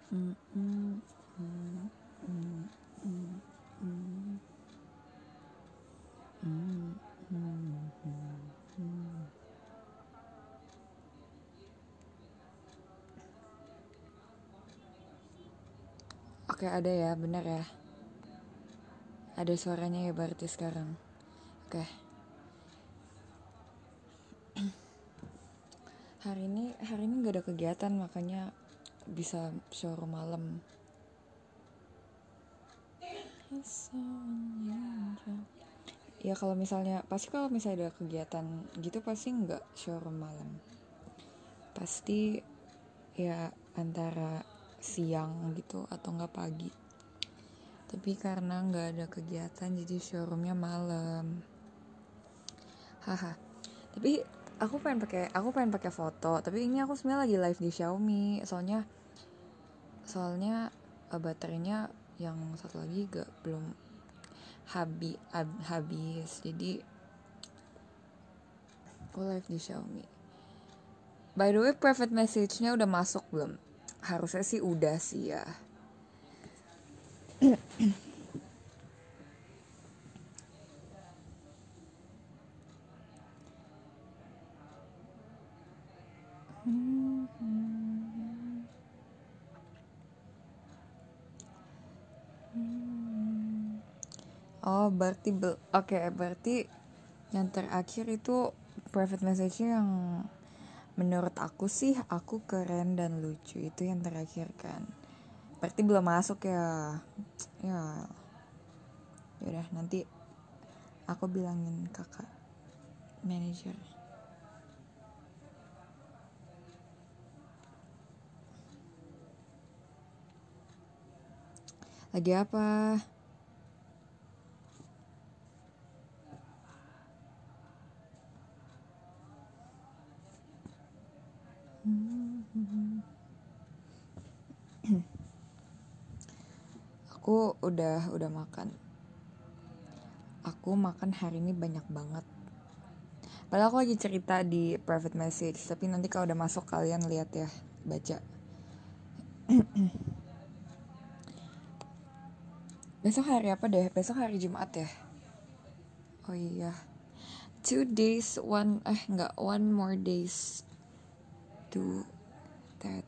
Oke, ada ya, benar ya. Ada suaranya ya berarti sekarang. Oke. Hari ini gak ada kegiatan, makanya bisa showroom malam. Ya kalau misalnya ada kegiatan gitu pasti nggak showroom malam. Pasti ya antara siang gitu atau nggak pagi. Tapi karena nggak ada kegiatan jadi showroomnya malam. Haha. Tapi aku pengen pakai foto. Tapi ini aku sebenarnya lagi live di Xiaomi. Soalnya baterainya yang satu lagi belum habis. Jadi aku live di Xiaomi. By the way, private message-nya udah masuk belum? Harusnya sih udah sih ya. Oh, berarti berarti yang terakhir itu private message-nya yang menurut aku sih aku keren dan lucu, itu yang terakhir kan. Berarti belum masuk ya. Ya. Yaudah, nanti aku bilangin kakak manajer. Lagi apa? Aku udah makan. Aku makan hari ini banyak banget. Padahal aku lagi cerita di private message, tapi nanti kalau udah masuk kalian lihat ya, baca. Besok hari apa deh? Besok hari Jumat ya? Oh iya. 1 more days to that.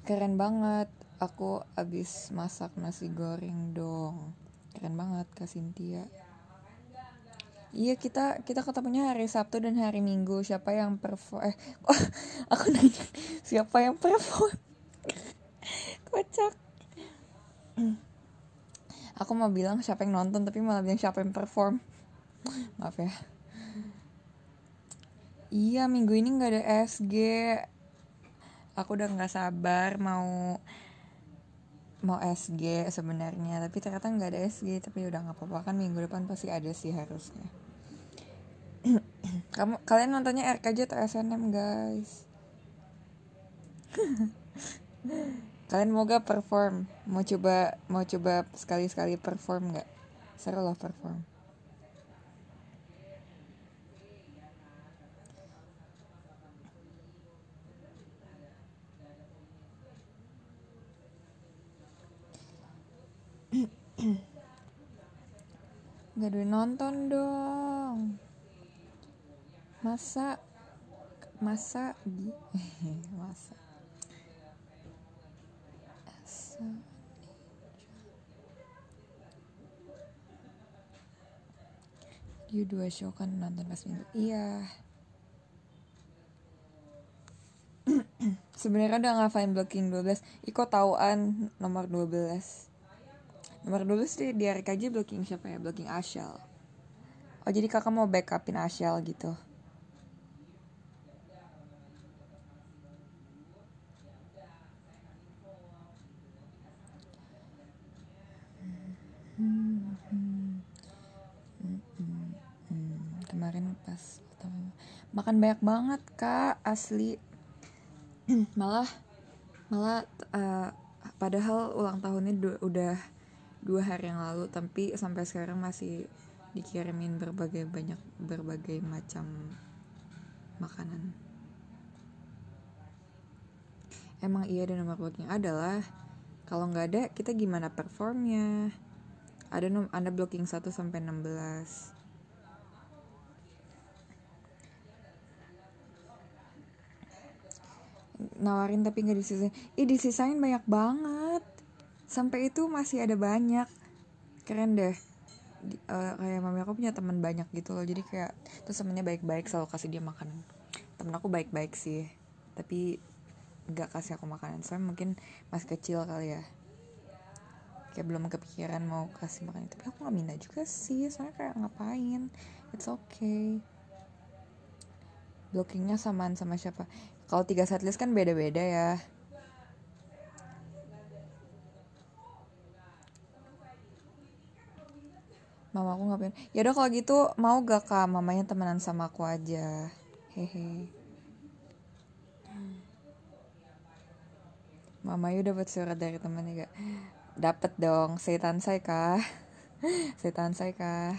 Keren banget. Aku abis masak nasi goreng dong. Keren banget Kak Cynthia. Iya, kita ketemunya hari Sabtu dan hari Minggu. Siapa yang perform? Aku nanya siapa yang perform? Kocak. Aku mau bilang siapa yang nonton, tapi malah bilang siapa yang perform. Maaf ya. Iya, minggu ini nggak ada SG. Aku udah nggak sabar mau SG sebenarnya, tapi ternyata nggak ada SG. Tapi udah nggak apa-apa, kan minggu depan pasti ada sih harusnya. Kalian nontonnya RKJ atau SNM guys? Kalian mau gak perform? Mau coba sekali-sekali perform gak? Seru loh perform. Gak duit nonton dong. Masa masa You 2 show kan nonton pas minggu. Iya. Sebenarnya udah ngafalin blocking 12. Iko tauan nomor 12. Nomor 12 di RKJ blocking siapa ya? Blocking Ashel. Oh, jadi kakak mau backupin Ashel gitu. Kemarin pas makan banyak banget kak, asli. malah padahal ulang tahunnya udah 2 hari yang lalu, tapi sampai sekarang masih dikirimin berbagai macam makanan. Emang iya ada nomor blocking adalah kalau nggak ada kita gimana performnya. Ada blocking 1 sampai 16. Nawarin tapi nggak disisain. Disisain banyak banget. Sampai itu masih ada banyak. Keren deh. Kayak mami aku punya teman banyak gitu loh. Jadi kayak terus temennya baik-baik, selalu kasih dia makanan. Temen aku baik-baik sih, tapi nggak kasih aku makanan. Soalnya mungkin masih kecil kali ya. Kayak belum kepikiran mau kasih makanan. Tapi aku nggak minta juga sih. Soalnya kayak ngapain? It's okay. Blockingnya samaan sama siapa? Kalau 3 setlist kan beda-beda ya. Mama aku ngapain? Ya udah kalau gitu mau gak kak mamanya temenan sama aku aja. Hehe. Mama Yu dapat surat dari temannya gak? Dapat dong. Setan saya kah? Setan saya kah?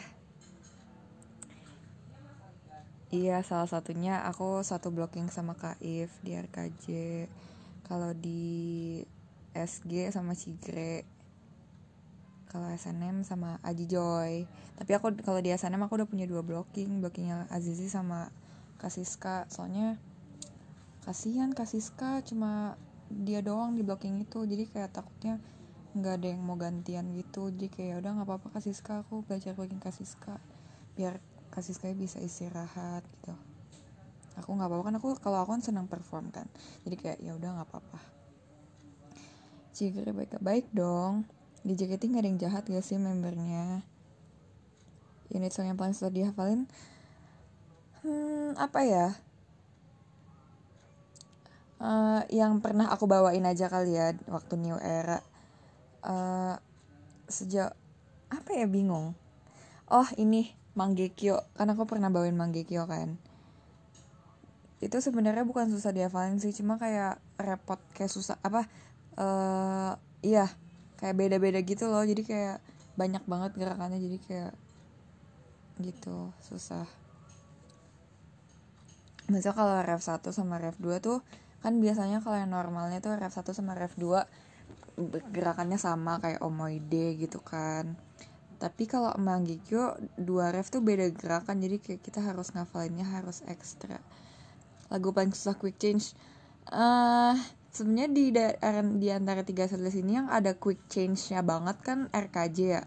Iya, salah satunya aku satu blocking sama Kak If di RKJ. Kalau di SG sama Cigre. Kalau SNM sama Aji Joy. Tapi aku kalau di SNM aku udah punya 2 blockingnya Azizi sama Kasiska. Soalnya kasihan Kasiska cuma dia doang di blocking itu. Jadi kayak takutnya nggak ada yang mau gantian gitu. Jadi kayak udah nggak apa-apa Kasiska, aku belajar blocking Kasiska biar Kasiska bisa istirahat gitu. Aku nggak apa-apa kan kalau aku kan senang perform kan. Jadi kayak ya udah nggak apa-apa. Cigre baik dong. Di JKT nggak ada yang jahat gak sih membernya? Unit song yang paling susah dihafalin apa ya? Yang pernah aku bawain aja kali ya waktu New Era. Sejak apa ya, bingung. Oh ini Manggekyo, kan aku pernah bawain Manggekyo kan. Itu sebenarnya bukan susah dihafalin sih, cuma kayak repot, kayak susah apa? Iya, kayak beda-beda gitu loh. Jadi kayak banyak banget gerakannya, jadi kayak gitu susah. Misal kalau ref 1 sama ref 2 tuh kan biasanya kalau yang normalnya tuh ref 1 sama ref 2 gerakannya sama kayak omoide gitu kan. Tapi kalau Manggekyo 2 ref tuh beda gerakan, jadi kayak kita harus ngafalinnya harus ekstra. Lagu paling susah quick change sebenarnya di antara 3 setlist ini yang ada quick change-nya banget kan RKJ ya.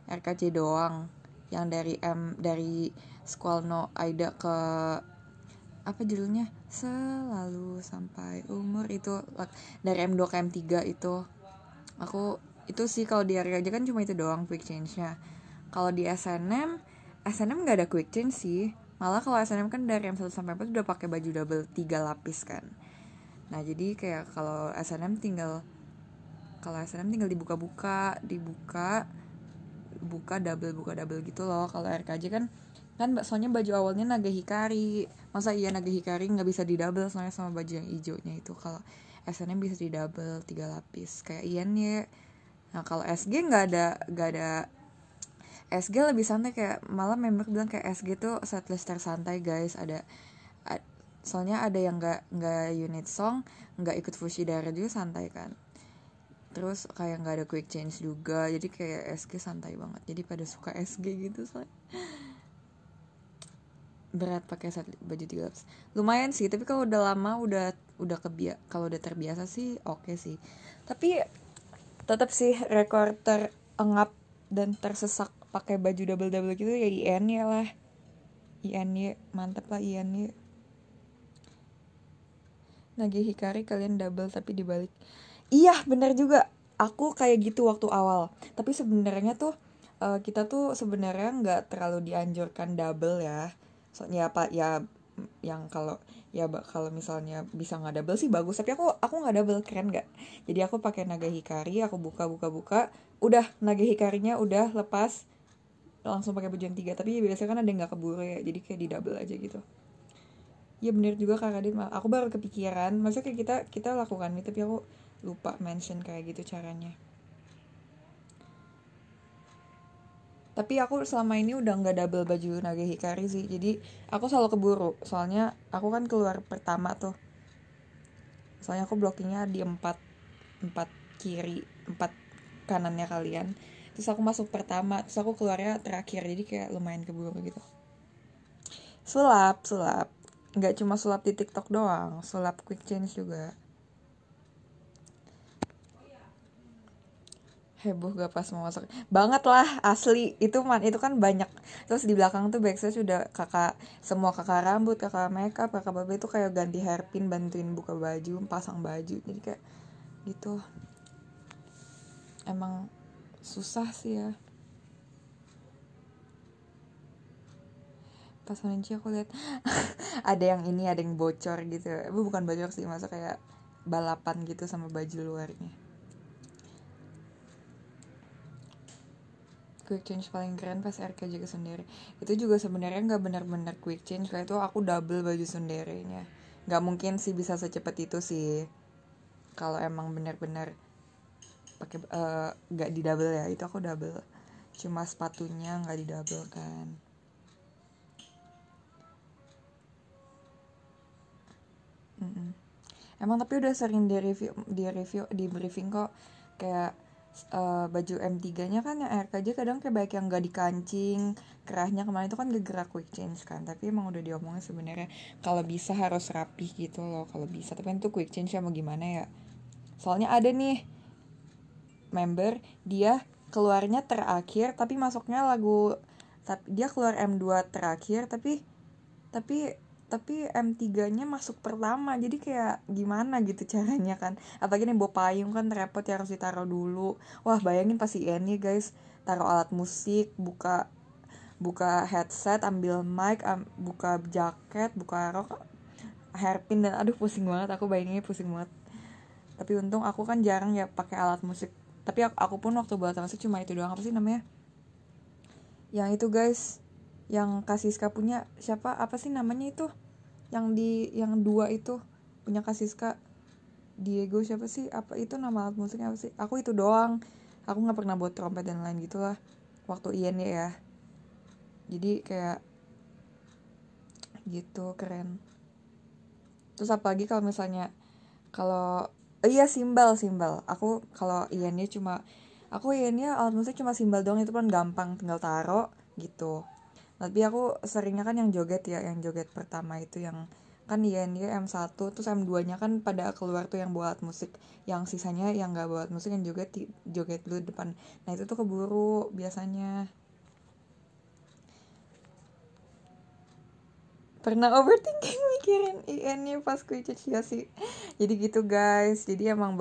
RKJ doang yang dari Squall No Aida ke apa judulnya, Selalu Sampai Umur, itu dari M2 ke M3 itu. Aku itu sih kalau di RKJ kan cuma itu doang quick change-nya. Kalau di SNM nggak ada quick change sih. Malah kalau SNM kan dari M1 sampai 4 udah pakai baju double 3 lapis kan. Nah jadi kayak kalau SNM tinggal dibuka double gitu loh. Kalau RKJ kan soalnya baju awalnya Naga Hikari. Masa iya Naga Hikari nggak bisa di double soalnya sama baju yang hijaunya itu. Kalau SNM bisa di double 3 lapis kayak Ian ya. Nah kalau SG nggak ada SG lebih santai, kayak malah member bilang kayak SG tuh setlist tersantai guys. Soalnya ada yang nggak unit song, nggak ikut Fushidara juga santai kan. Terus kayak nggak ada quick change juga, jadi kayak SG santai banget. Jadi pada suka SG gitu soalnya. Berat pakai baju 3 lapis. Lumayan sih, tapi kalau udah lama kalau udah terbiasa sih oke sih. Tapi tetap sih rekor terengap dan tersesak pakai baju double gitu ya IN ya lah. IN ya, mantep lah IN ya. Nagi Hikari kalian double tapi dibalik. Iya benar juga. Aku kayak gitu waktu awal. Tapi sebenarnya tuh kita tuh sebenarnya nggak terlalu dianjurkan double ya. Soalnya apa ya, yang kalau misalnya bisa nggak double sih bagus. Tapi aku nggak double, keren nggak? Jadi aku pakai Naga Hikari, aku buka. Udah Naga Hikarinya udah lepas, langsung pakai baju yang 3. Tapi biasanya kan ada yang nggak keburu ya. Jadi kayak di double aja gitu. Ya bener juga Kak Radit, aku baru kepikiran. Maksudnya kayak kita lakukan ini tapi aku lupa mention kayak gitu caranya. Tapi aku selama ini udah nggak double baju Nage Hikari sih, jadi aku selalu keburu. Soalnya aku kan keluar pertama tuh, soalnya aku blockingnya di empat kiri, empat kanannya kalian. Terus aku masuk pertama, terus aku keluarnya terakhir, jadi kayak lumayan keburu gitu. Sulap nggak cuma sulap di TikTok doang, sulap quick change juga. Heboh gak pas mau masuk banget lah, asli itu kan banyak. Terus di belakang tuh backstage udah semua kakak rambut, kakak makeup, kakak babe itu kayak ganti hairpin, bantuin buka baju, pasang baju, jadi kayak gitu. Emang susah sih ya. Pas Nanci aku lihat ada yang bocor gitu, bukan bocor sih, masa kayak balapan gitu sama baju luarnya. Quick change paling keren pas RK juga sendiri. Itu juga sebenarnya nggak benar-benar quick change, kayak itu aku double baju sendirinya. Nggak mungkin sih bisa secepat itu sih. Kalau emang benar-benar pakai nggak di double ya, itu aku double. Cuma sepatunya nggak di double kan. Emang tapi udah sering di briefing kok, kayak baju M3-nya kan yang RKJ kadang kayak baik yang nggak dikancing, kerahnya kemarin itu kan gerak quick change kan, tapi emang udah diomongin sebenarnya kalau bisa harus rapih gitu loh, kalau bisa. Tapi kan tuh quick change ya mau gimana ya, soalnya ada nih member dia keluarnya terakhir tapi masuknya lagu, tapi dia keluar M2 terakhir tapi tapi M3-nya masuk pertama, jadi kayak gimana gitu caranya kan, apalagi nih bawa payung kan repot ya, harus ditaruh dulu. Wah bayangin pasti ini guys, taruh alat musik, buka buka headset, ambil mic, buka jaket, buka rok, hairpin, dan aduh pusing banget, aku bayanginnya pusing banget. Tapi untung aku kan jarang ya pakai alat musik, tapi aku pun waktu buat musik cuma itu doang. Apa sih namanya yang itu guys, yang Kasiska punya, siapa, apa sih namanya itu, yang dua itu punya Kasiska, Diego siapa sih, apa itu nama alat musiknya apa sih, aku itu doang. Aku nggak pernah buat trompet dan lain gitulah waktu Ian ya, jadi kayak gitu keren. Terus apalagi kalau misalnya, kalau iya simbal aku kalau Iannya cuma, aku Iannya alat musik cuma simbal doang, itu kan gampang tinggal taruh gitu. Tapi aku seringnya kan yang joget ya, yang joget pertama itu yang kan Iannya M1, terus M2 nya kan pada keluar tuh yang buat musik, yang sisanya yang gak buat musik yang joget dulu depan. Nah itu tuh keburu biasanya. Pernah overthinking mikirin IN-nya pas quick ya sih. Jadi gitu guys, jadi emang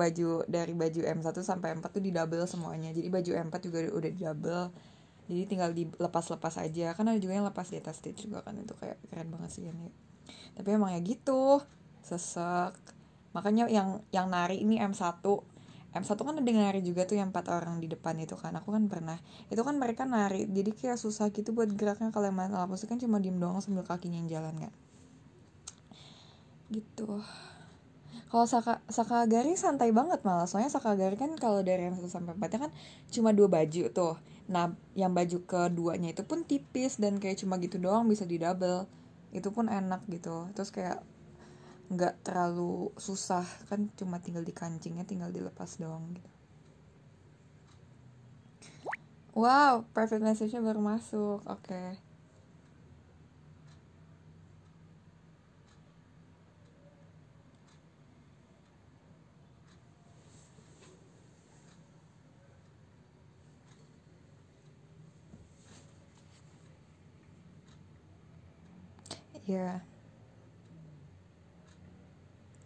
dari baju M1 sampai M4 tuh di double semuanya, jadi baju M4 juga udah di double, jadi tinggal dilepas-lepas aja. Kan ada juga yang lepas di atas stage juga kan, itu kayak keren banget sih ini. Tapi emang ya gitu, sesek. Makanya yang nari ini M1 kan ada nari juga tuh, yang 4 orang di depan itu kan, aku kan pernah, itu kan mereka nari, jadi kayak susah gitu buat geraknya. Kalau yang main alat musik kan cuma diem doang sambil kakinya yang jalan kan gitu. Kalau Sakagari santai banget malah, soalnya Sakagari kan kalau dari yang 1 sampai 4 kan cuma 2 baju tuh. Nah yang baju keduanya itu pun tipis dan kayak cuma gitu doang, bisa di double, itu pun enak gitu. Terus kayak nggak terlalu susah kan, cuma tinggal dikancingnya, tinggal dilepas doang gitu. Wow, private message-nya baru masuk, oke. Ya,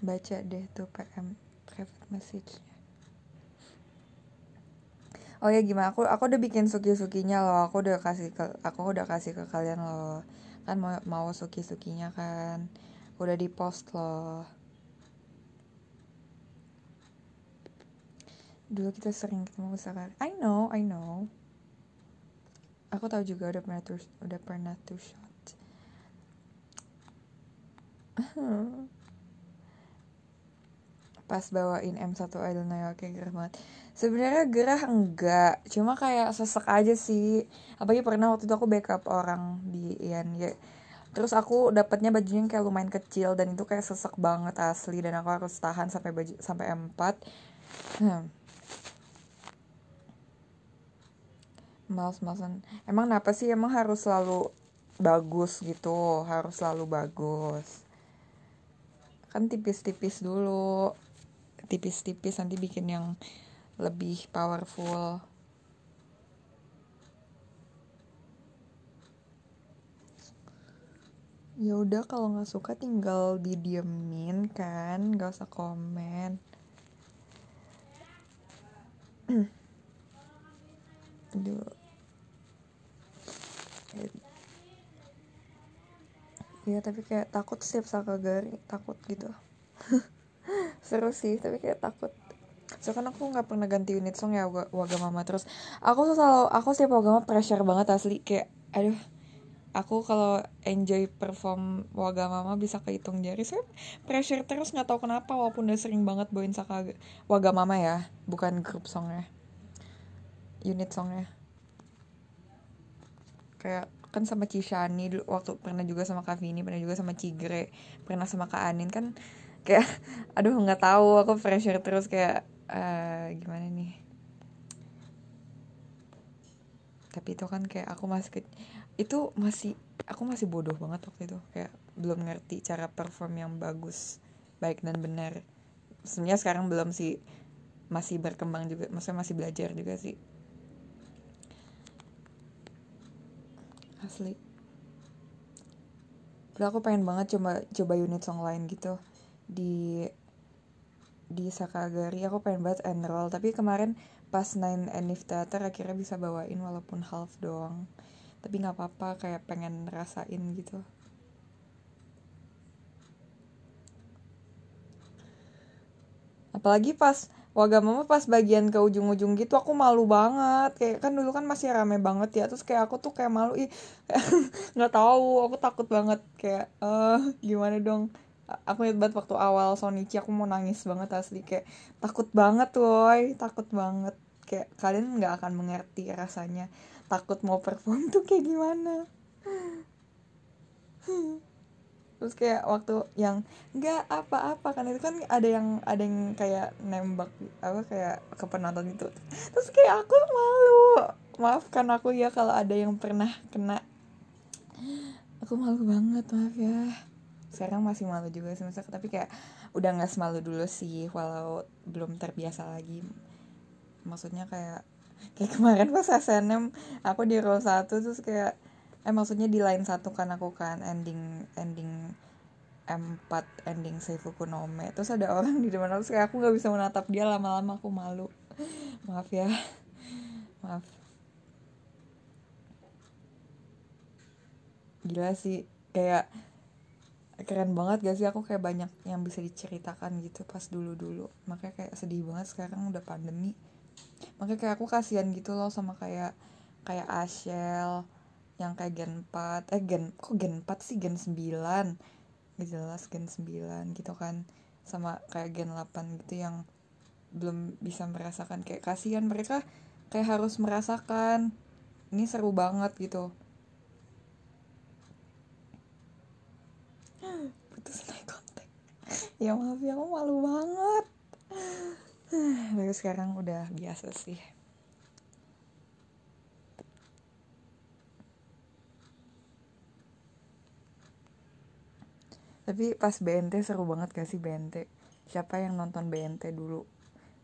baca deh tuh PM private message-nya. Oh ya gimana, aku udah bikin suki-sukinya loh, aku udah kasih ke kalian loh. Kan mau suki-sukinya kan, udah di post loh. Dulu kita sering ketemu sekali. I know. Aku tahu juga udah pernah tuh shot. Pas bawain M1 Idol Noyoke, keren banget. Sebenarnya gerah enggak, cuma kayak sesek aja sih. Apalagi pernah waktu itu aku backup orang di INY. Terus aku dapatnya bajunya yang kayak lumayan kecil dan itu kayak sesek banget asli dan aku harus tahan sampai baju sampai M4. Hmm, males-malesan. Emang kenapa sih emang harus selalu bagus gitu, harus selalu bagus. Kan tipis-tipis dulu, tipis-tipis nanti bikin yang lebih powerful. Ya udah kalau nggak suka tinggal didiemin kan, nggak usah komen. Aduh, ya tapi kayak takut setiap Sakagari, takut gitu. Seru sih, tapi kayak takut. So kan aku nggak pernah ganti unit song ya Wagamama terus. Aku setiap Wagamama pressure banget asli kayak, aduh. Aku kalau enjoy perform Wagamama bisa kehitung jari. Saya pressure terus nggak tahu kenapa walaupun udah sering banget bawain Wagamama ya, bukan grup songnya, unit songnya. Kayak kan sama Cishani dulu waktu pernah juga sama Kak Vini, pernah juga sama Cigre, pernah sama Kak Anin kan kayak aduh nggak tahu aku pressure terus kayak gimana nih. Tapi itu kan kayak itu aku masih bodoh banget waktu itu kayak belum ngerti cara perform yang bagus, baik dan benar. Sebenarnya sekarang belum sih, masih berkembang juga, maksudnya masih belajar juga sih asli. Padahal aku pengen banget coba unit song lain gitu di Sakagari. Aku pengen banget enroll tapi kemarin pas 9 Enif Theater akhirnya bisa bawain walaupun half doang, tapi nggak apa-apa kayak pengen rasain gitu. Apalagi pas Wagamama pas bagian ke ujung-ujung gitu aku malu banget kayak kan dulu kan masih rame banget ya, terus kayak aku tuh kayak malu nggak tahu, aku takut banget kayak gimana dong. Aku ingat banget waktu awal Sonichi aku mau nangis banget asli kayak takut banget woi, takut banget. Kayak kalian nggak akan mengerti rasanya takut mau perform tuh kayak gimana. Terus kayak waktu yang nggak apa-apa kan itu kan ada yang kayak nembak apa kayak ke penonton itu, terus kayak aku malu, maafkan aku ya kalau ada yang pernah kena. Aku malu banget, maaf ya. Sekarang masih malu juga sih masa, tapi kayak udah nggak semalu dulu sih walau belum terbiasa lagi. Maksudnya kayak kemarin pas SNM aku di row 1 terus kayak maksudnya di line 1 kan aku kan ending ending M4 ending Seifuku no Me, terus ada orang di depan aku kayak aku nggak bisa menatap dia lama-lama, aku malu, maaf ya, maaf. Gila sih, kayak keren banget gak sih, aku kayak banyak yang bisa diceritakan gitu pas dulu-dulu, makanya kayak sedih banget sekarang udah pandemi. Makanya kayak aku kasihan gitu loh sama kayak kayak Ashel yang kayak Gen 4 Gen 4 sih, Gen 9 gak jelas, Gen 9 gitu kan, sama kayak Gen 8 gitu yang belum bisa merasakan. Kayak kasihan mereka kayak harus merasakan, ini seru banget gitu. Putus naik kontak, ya maaf ya aku malu banget. Tapi sekarang udah biasa sih. Tapi pas BNT seru banget gak sih BNT? Siapa yang nonton BNT dulu?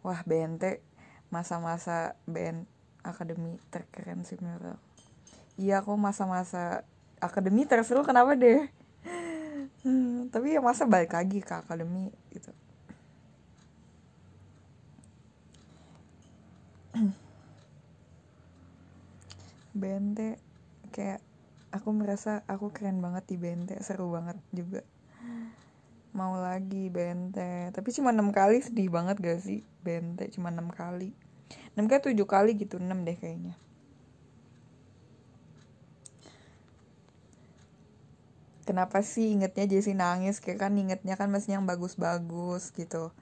Wah BNT masa-masa akademi terkeren sih menurut aku. Iya aku masa-masa akademi terseru kenapa deh. Tapi ya masa balik lagi ke akademi gitu. BNT kayak aku merasa aku keren banget di BNT, seru banget juga. Mau lagi BNT, tapi cuma 6 kali, sedih banget gak sih BNT cuma 6 kali. 6 kali 7 kali gitu, 6 deh kayaknya. Kenapa sih ingetnya Jessie nangis, kayak kan ingetnya kan masih yang bagus-bagus gitu.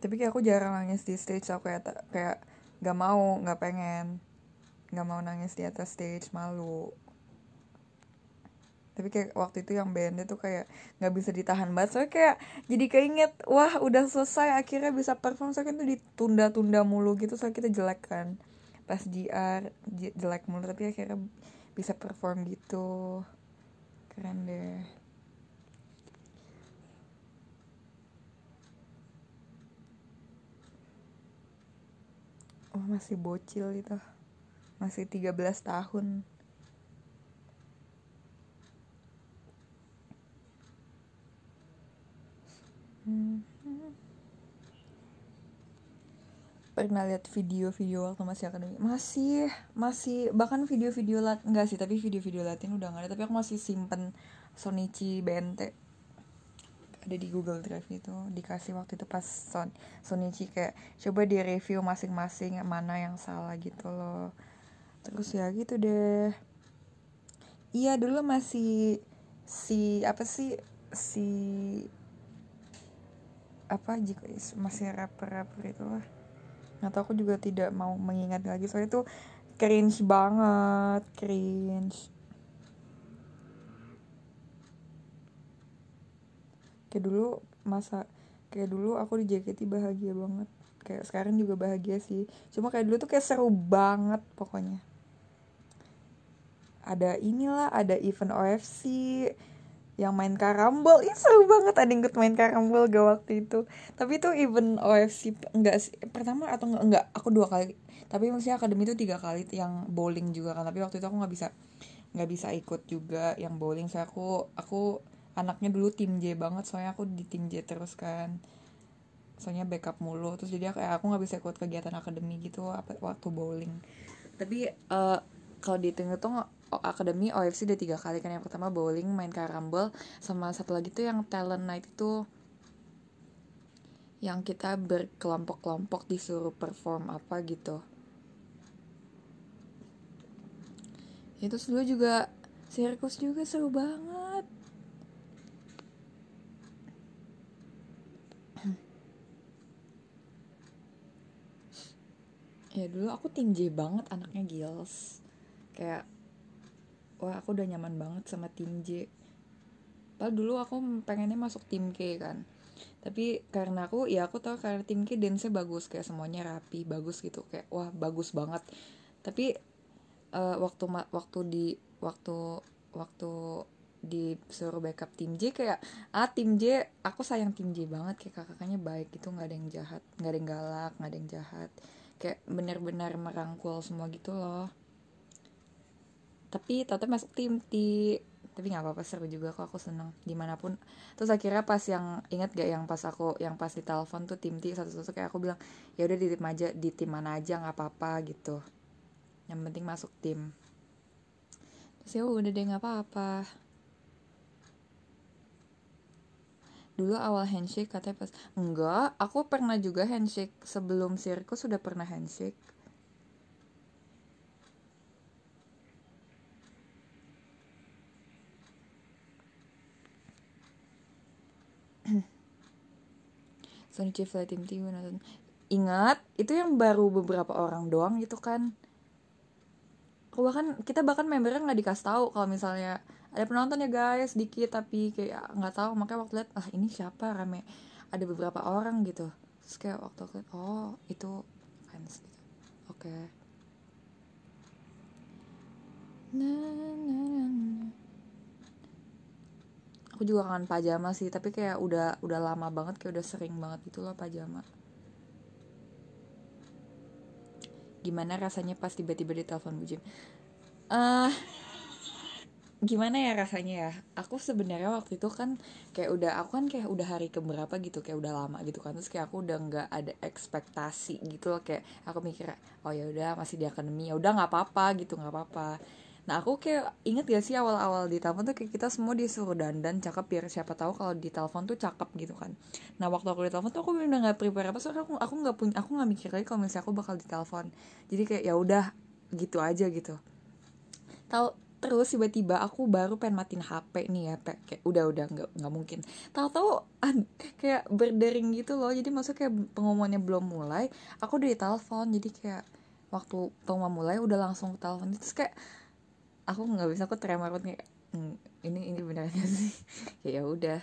Tapi kayak aku jarang nangis di stage. Aku kayak nggak pengen, nggak mau nangis di atas stage, malu. Tapi kayak waktu itu yang bandnya tuh kayak nggak bisa ditahan banget, soalnya kayak jadi keinget, wah udah selesai akhirnya bisa perform, soalnya kan tuh ditunda-tunda mulu gitu, soalnya kita jelek kan pas JR, jelek mulu, tapi akhirnya bisa perform gitu, keren deh. Oh masih bocil itu, masih 13 tahun. Pernah lihat video-video waktu masih akademi, masih bahkan video-video enggak sih, tapi video-video Latin udah nggak ada, tapi aku masih simpen Sonichi BNT, ada di Google Drive itu, dikasih waktu itu pas Sonichi kayak coba di review masing-masing mana yang salah gitu loh. Terus ya gitu deh. Iya dulu masih si apa sih si apa jika masih rapper-rapper itu lah. Atau aku juga tidak mau mengingat lagi, soalnya itu cringe banget, cringe. Kayak dulu aku di JKT bahagia banget. Kayak sekarang juga bahagia sih. Cuma kayak dulu tuh kayak seru banget pokoknya. Ada inilah, ada event OFC yang main karambol, ini seru banget, ada yang ikut main karambol gak waktu itu. Tapi itu event OFC enggak sih, pertama atau enggak, aku 2 kali, tapi maksudnya akademi itu 3 kali yang bowling juga kan, tapi waktu itu aku nggak bisa ikut juga yang bowling, soalnya aku anaknya dulu tim J banget, soalnya aku di tim J terus kan, soalnya backup mulu, terus jadi aku nggak bisa ikut kegiatan akademi gitu waktu bowling. Tapi kalau dihitung tuh akademi OFC udah 3 kali kan. Yang pertama bowling, main karambol, sama satu lagi tuh yang talent night itu, yang kita berkelompok-kelompok disuruh perform apa gitu. Itu dulu juga sirkus juga seru banget. Ya dulu aku tim J banget, anaknya Gils. Kayak wah aku udah nyaman banget sama tim J. Padahal dulu aku pengennya masuk tim K kan. Tapi karena aku tahu karena tim K dance-nya bagus, kayak semuanya rapi, bagus gitu, kayak wah bagus banget. Tapi waktu disuruh backup tim J, kayak tim J, aku sayang tim J banget, kayak kakaknya baik gitu, nggak ada yang jahat, nggak ada yang galak, nggak ada yang jahat, kayak benar-benar merangkul semua gitu loh. Tapi tetap masuk tim T, tapi nggak apa-apa, seru juga kok, aku seneng dimanapun. Terus akhirnya pas yang ingat gak yang pas di telepon tuh tim T satu-satu, kayak aku bilang ya udah di tim mana aja nggak apa-apa gitu, yang penting masuk tim. Terus ya udah deh, nggak apa-apa. Dulu awal handshake katanya pas, enggak, aku pernah juga handshake sebelum sirkus, sudah pernah handshake. Sonichi Flight Team T nonton. Ingat, itu yang baru beberapa orang doang gitu kan. Kita bahkan membernya nggak dikasih tahu kalau misalnya ada penonton ya guys, dikit, tapi kayak nggak tahu, makanya waktu lihat ini siapa, rame, ada beberapa orang gitu, terus kayak waktu lihat oh itu fans gitu. Oke. Aku juga kangen pajama sih, tapi kayak udah lama banget, kayak udah sering banget gitu loh pajama. Gimana rasanya pas tiba-tiba ditelepon Bu Jim? Gimana ya rasanya ya? Aku sebenarnya waktu itu kan aku kan kayak udah hari keberapa gitu, kayak udah lama gitu kan, terus kayak aku udah nggak ada ekspektasi gitu loh, kayak aku mikir oh ya udah masih di akademi, ya udah nggak apa-apa gitu, nggak apa-apa. Nah aku kayak inget gak sih awal-awal di telepon tuh kayak kita semua disuruh dandan cakep, biar siapa tahu kalau di telepon tuh cakep gitu kan. Nah waktu aku di telepon tuh aku bener nggak prepare apa, soalnya aku nggak mikir lagi kalau misalnya aku bakal di telepon, jadi kayak ya udah gitu aja gitu. Tahu Terus tiba-tiba aku baru pengen matiin HP nih ya, kayak udah nggak mungkin. Tahu-tahu kayak berdering gitu loh. Jadi maksudnya kayak pengumumannya belum mulai, aku udah ditelepon. Jadi kayak waktu pengumuman mulai udah langsung telepon. Terus kayak aku nggak bisa, aku tremor banget kayak ini benerannya sih. Ya udah.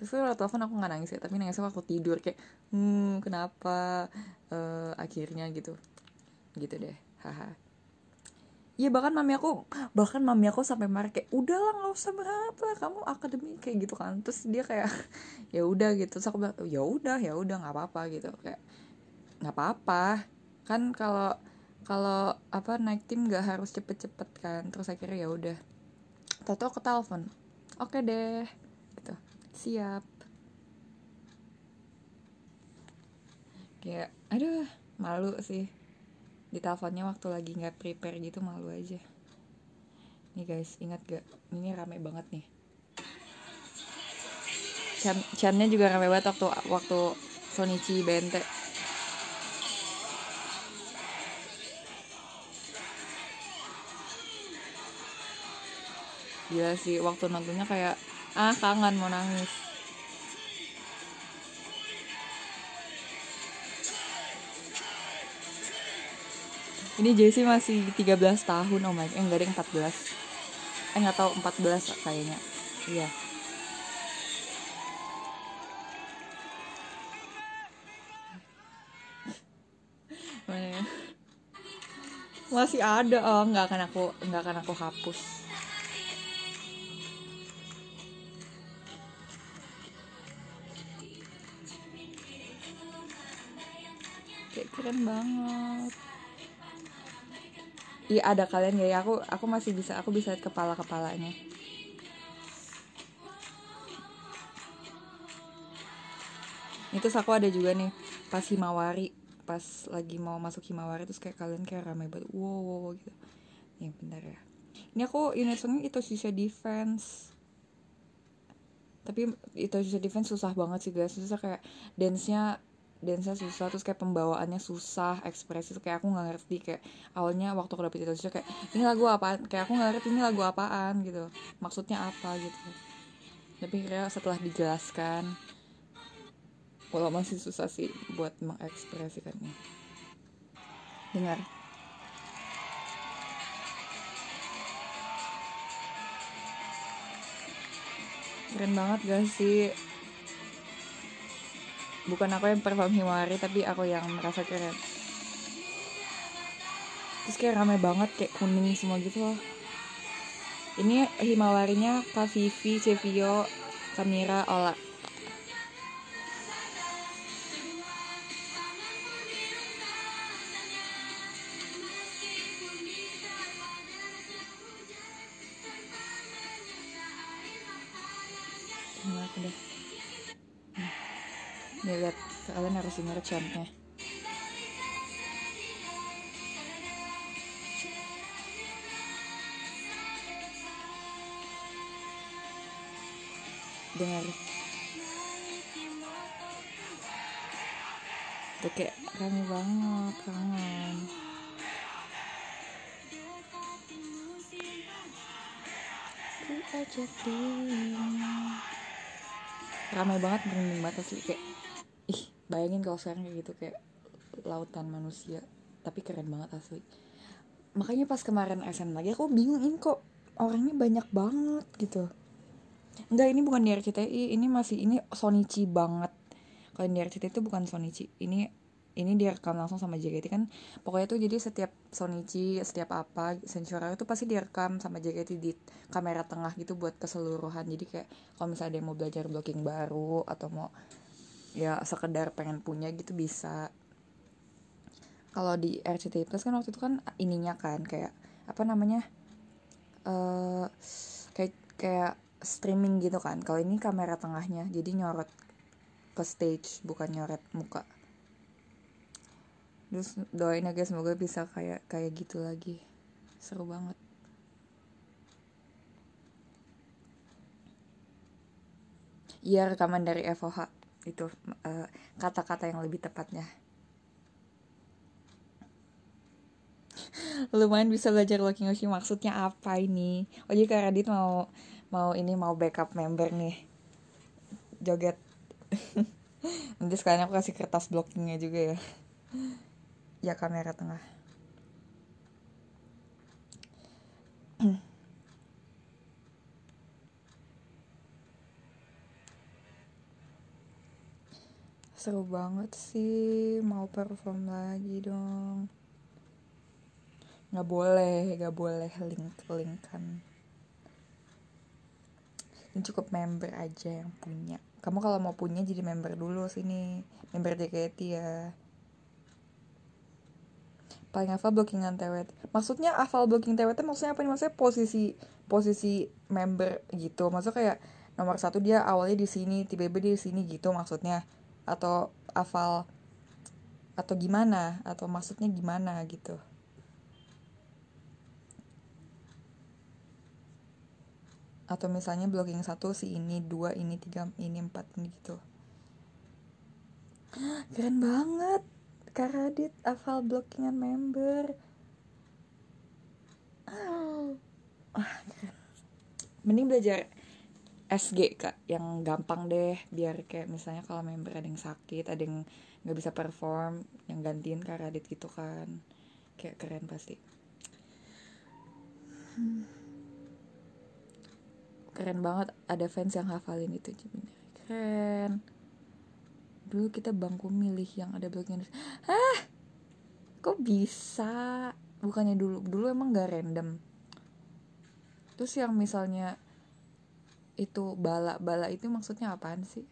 Terus kalau telepon aku nggak nangis ya, tapi nangisnya waktu tidur kayak kenapa akhirnya gitu deh, haha. Iya bahkan mami aku sampai marah kayak udahlah nggak usah berharap lah kamu akademi kayak gitu kan. Terus dia kayak ya udah gitu. Terus aku bilang ya udah nggak apa-apa gitu, kayak nggak apa-apa kan, kalau kalau apa naik tim nggak harus cepet-cepet kan. Terus akhirnya ya udah, tahu aku telepon, oke deh gitu, siap. Kayak aduh, malu sih di teleponnya waktu lagi nggak prepare gitu, malu aja. Nih guys, ingat gak? Ini rame banget nih. Channya juga rame banget waktu Sonichi Bente. Gila sih, waktu nontonnya kayak kangen mau nangis. Ini Jessie masih 13 tahun, oh my god, enggak ada 14. Enggak tahu 14 kayaknya. Iya. Mana ya? Masih ada, oh enggak akan aku hapus. Kayak keren banget. Iya ada kalian ya, aku masih bisa, aku bisa lihat kepalanya. Itu aku ada juga nih pas Himawari, pas lagi mau masuk Himawari, terus kayak kalian kayak ramai banget, wow gitu. Ya bentar ya, ini aku unit songnya itu sisa defense, tapi itu sisa defense susah banget sih guys. Susah kayak dance-nya susah, terus kayak pembawaannya susah, ekspresi tuh kayak aku nggak ngerti. Kayak awalnya waktu aku dapet itu susah kayak ini lagu apaan, kayak aku nggak ngerti ini lagu apaan gitu, maksudnya apa gitu. Tapi kira setelah dijelaskan, walau masih susah sih buat mengekspresikannya. Dengar. Keren banget gak sih? Bukan aku yang perform Himawari, tapi aku yang merasa keren. Terus kayak rame banget, kayak kuning semua gitu loh. Ini Himawarinya Kak Vivi, Cevio, Kamira, Ola. Nah, udah. Nih lihat, kalian harus denger chantnya. Dengar. Tuh kayak rame banget, kangen. Ku ajak dirimu. Ramai banget, merinding banget asli, kayak bayangin kalau sekarang kayak gitu, kayak lautan manusia, tapi keren banget asli. Makanya pas kemarin SN lagi aku bingung, ini kok orangnya banyak banget gitu. Enggak, ini bukan di RCTI, ini Sonichi banget. Kalau di RCTI itu bukan Sonichi, ini direkam langsung sama JKT kan. Pokoknya tuh jadi setiap Sonichi, setiap apa Sensura itu pasti direkam sama JKT di kamera tengah gitu buat keseluruhan. Jadi kayak kalau misalnya ada yang mau belajar blocking baru atau mau ya sekedar pengen punya gitu bisa. Kalau di RCTI Plus kan waktu itu kan ininya kan kayak apa namanya, kayak streaming gitu kan. Kalau ini kamera tengahnya, jadi nyorot ke stage, bukan nyoret muka. Terus doain aja semoga bisa kayak gitu lagi. Seru banget. Iya, rekaman dari FOH itu, kata-kata yang lebih tepatnya. Lumayan bisa belajar walking Yoshi, maksudnya apa ini? Oh jadi Kak Radit mau backup member nih, joget. Nanti sekalian aku kasih kertas blockingnya juga ya. Ya kamera tengah. Seru banget sih, mau perform lagi dong. Nggak boleh link-linkan. Ini cukup member aja yang punya. Kamu kalau mau punya jadi member dulu sini, member JKT ya. Paling hafal blockingan TWT. Maksudnya hafal blocking TWT maksudnya apa nih? Maksudnya posisi member gitu. Maksudnya kayak nomor 1 dia awalnya di sini, tiba-tiba dia di sini gitu maksudnya. Atau hafal atau gimana? Atau maksudnya gimana gitu. Atau misalnya blocking 1 si ini, 2 ini, 3 ini, 4 ini gitu. Keren banget. Kak Radit hafal blockingan member. Mending belajar SG Kak, yang gampang deh, biar kayak misalnya kalau member ada yang sakit, ada yang nggak bisa perform, yang gantiin Kak Radit gitu kan, kayak keren pasti. Keren banget ada fans yang hafalin itu, keren. Dulu kita bangku milih yang ada blognya. Kok bisa? Bukannya dulu emang gak random. Terus yang misalnya itu bala itu maksudnya apaan sih?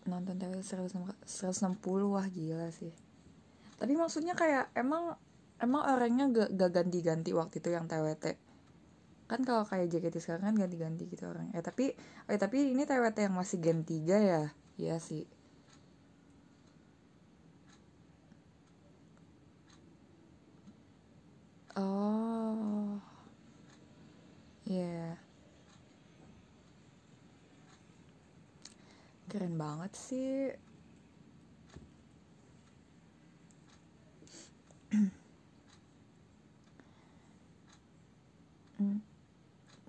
Nonton TWT 160, wah gila sih. Tapi maksudnya kayak emang orangnya gak ganti-ganti waktu itu yang TWT. Kan kalau kayak JKT sekarang kan ganti-ganti gitu orang. Tapi ini TWT yang masih Gen 3 ya. Iya sih. Oh. Iya. Yeah. Keren banget sih.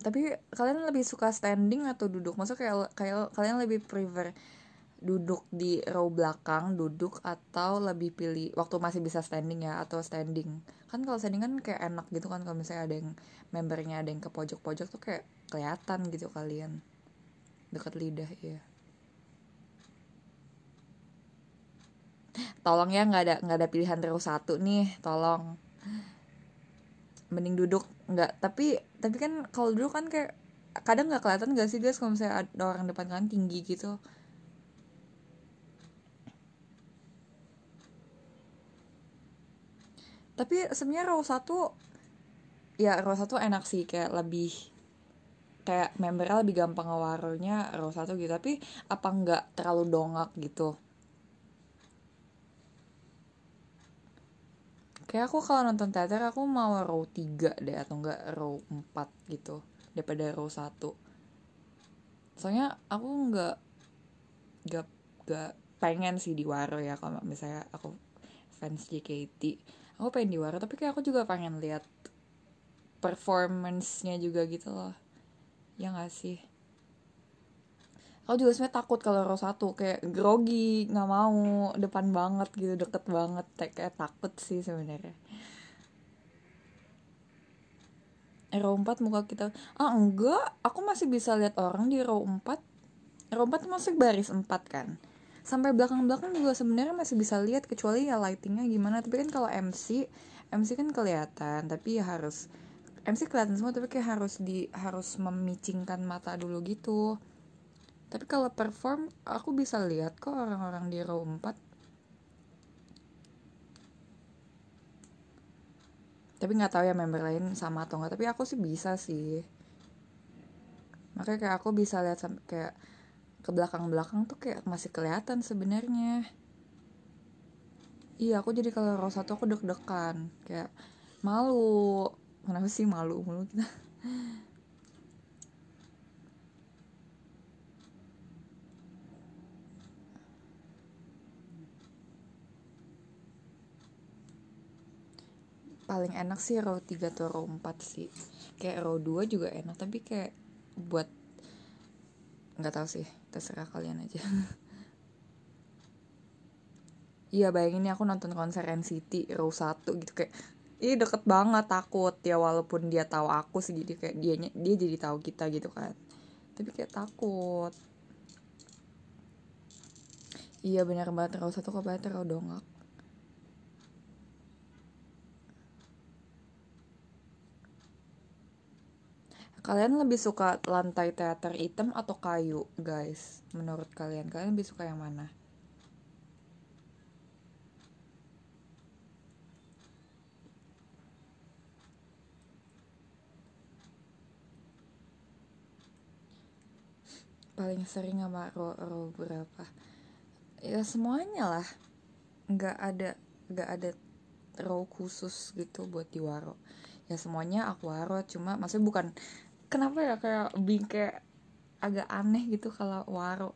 Tapi kalian lebih suka standing atau duduk? Maksudnya kayak kalian lebih prefer duduk di row belakang, duduk, atau lebih pilih waktu masih bisa standing ya, atau standing? Kan kalau standing kan kayak enak gitu kan, kalau misalnya ada yang membernya ada yang ke pojok-pojok tuh kayak kelihatan gitu kalian dekat lidah ya. Tolong ya, nggak ada pilihan row 1 nih, tolong. Mending duduk. Nggak, tapi kan kalau duduk kan kayak kadang nggak kelihatan gak sih guys kalau misalnya ada orang depan kan tinggi gitu. Tapi sebenarnya row 1 ya, row 1 enak sih, kayak lebih kayak membernya lebih gampang ngewarunya row 1 gitu. Tapi apa nggak terlalu dongak gitu? Kayak aku kalau nonton teater aku mau row 3 deh, atau enggak row 4 gitu daripada row 1. Soalnya aku nggak nggak pengen sih di waro ya, kalau misalnya aku fans JKT. Aku pengen di waro, tapi kayak aku juga pengen lihat performance-nya juga gitu loh. Ya nggak sih? Aku juga sebenarnya takut kalau row 1 kayak grogi, nggak mau depan banget gitu, deket banget, kayak takut sih sebenarnya. Row 4 muka kita, enggak, aku masih bisa lihat orang di row 4. Row 4 masih baris 4 kan, sampai belakang-belakang juga sebenarnya masih bisa lihat, kecuali ya lightingnya gimana. Tapi kan kalau MC kan kelihatan, tapi ya harus MC kelihatan semua, tapi kayak harus memicingkan mata dulu gitu. Tapi kalau perform aku bisa lihat kok orang-orang di row 4. Tapi nggak tahu ya member lain sama atau nggak, tapi aku sih bisa sih. Makanya kayak aku bisa lihat sampai kayak ke belakang-belakang tuh kayak masih kelihatan sebenarnya. Iya, aku jadi kalau row 1 aku deg-degan, kayak malu. Kenapa sih malu mulu kita? paling enak sih row 3 atau row 4 sih. Kayak row 2 juga enak, tapi kayak buat nggak tahu sih, terserah kalian aja. Iya, bayangin nih aku nonton konser NCT row 1 gitu, kayak ih deket banget, takut ya, walaupun dia tahu aku sih, jadi kayak dia jadi tahu kita gitu kan, tapi kayak takut. Iya benar banget, row 1 kok banget row dongak. Kalian lebih suka lantai teater hitam atau kayu, guys? Menurut kalian lebih suka yang mana? Paling sering sama row berapa? Ya semuanya lah. Nggak ada row khusus gitu buat di waro. Ya semuanya aku waro, cuma maksudnya bukan, kenapa ya, kayak kayak agak aneh gitu kalau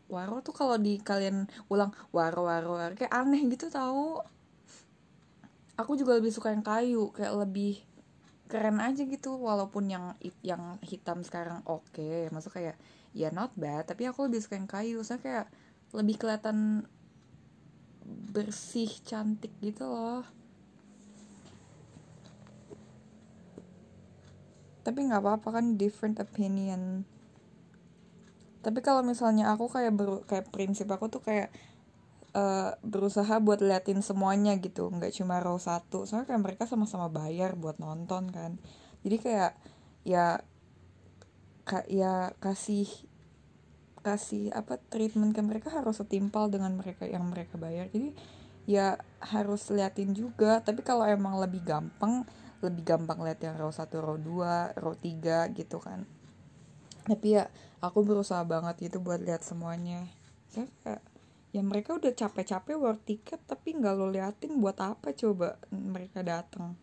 waro tuh, kalau di kalian ulang waro kayak aneh gitu tahu. Aku juga lebih suka yang kayu, kayak lebih keren aja gitu, walaupun yang hitam sekarang oke, maksud kayak ya not bad, tapi aku lebih suka yang kayu, soalnya kayak lebih kelihatan bersih, cantik gitu loh. Tapi nggak apa-apa kan, different opinion. Tapi kalau misalnya aku kayak prinsip aku tuh kayak berusaha buat liatin semuanya gitu, nggak cuma row satu, soalnya kayak mereka sama-sama bayar buat nonton kan, jadi kayak ya ya kasih kasih apa, treatment ke mereka harus setimpal dengan mereka yang mereka bayar, jadi ya harus liatin juga. Tapi kalau emang lebih gampang lihat yang row 1, row 2, row 3 gitu kan. Tapi ya aku berusaha banget gitu buat lihat semuanya. Saya kayak ya mereka udah capek-capek war tiket, tapi nggak lo liatin, buat apa coba mereka datang?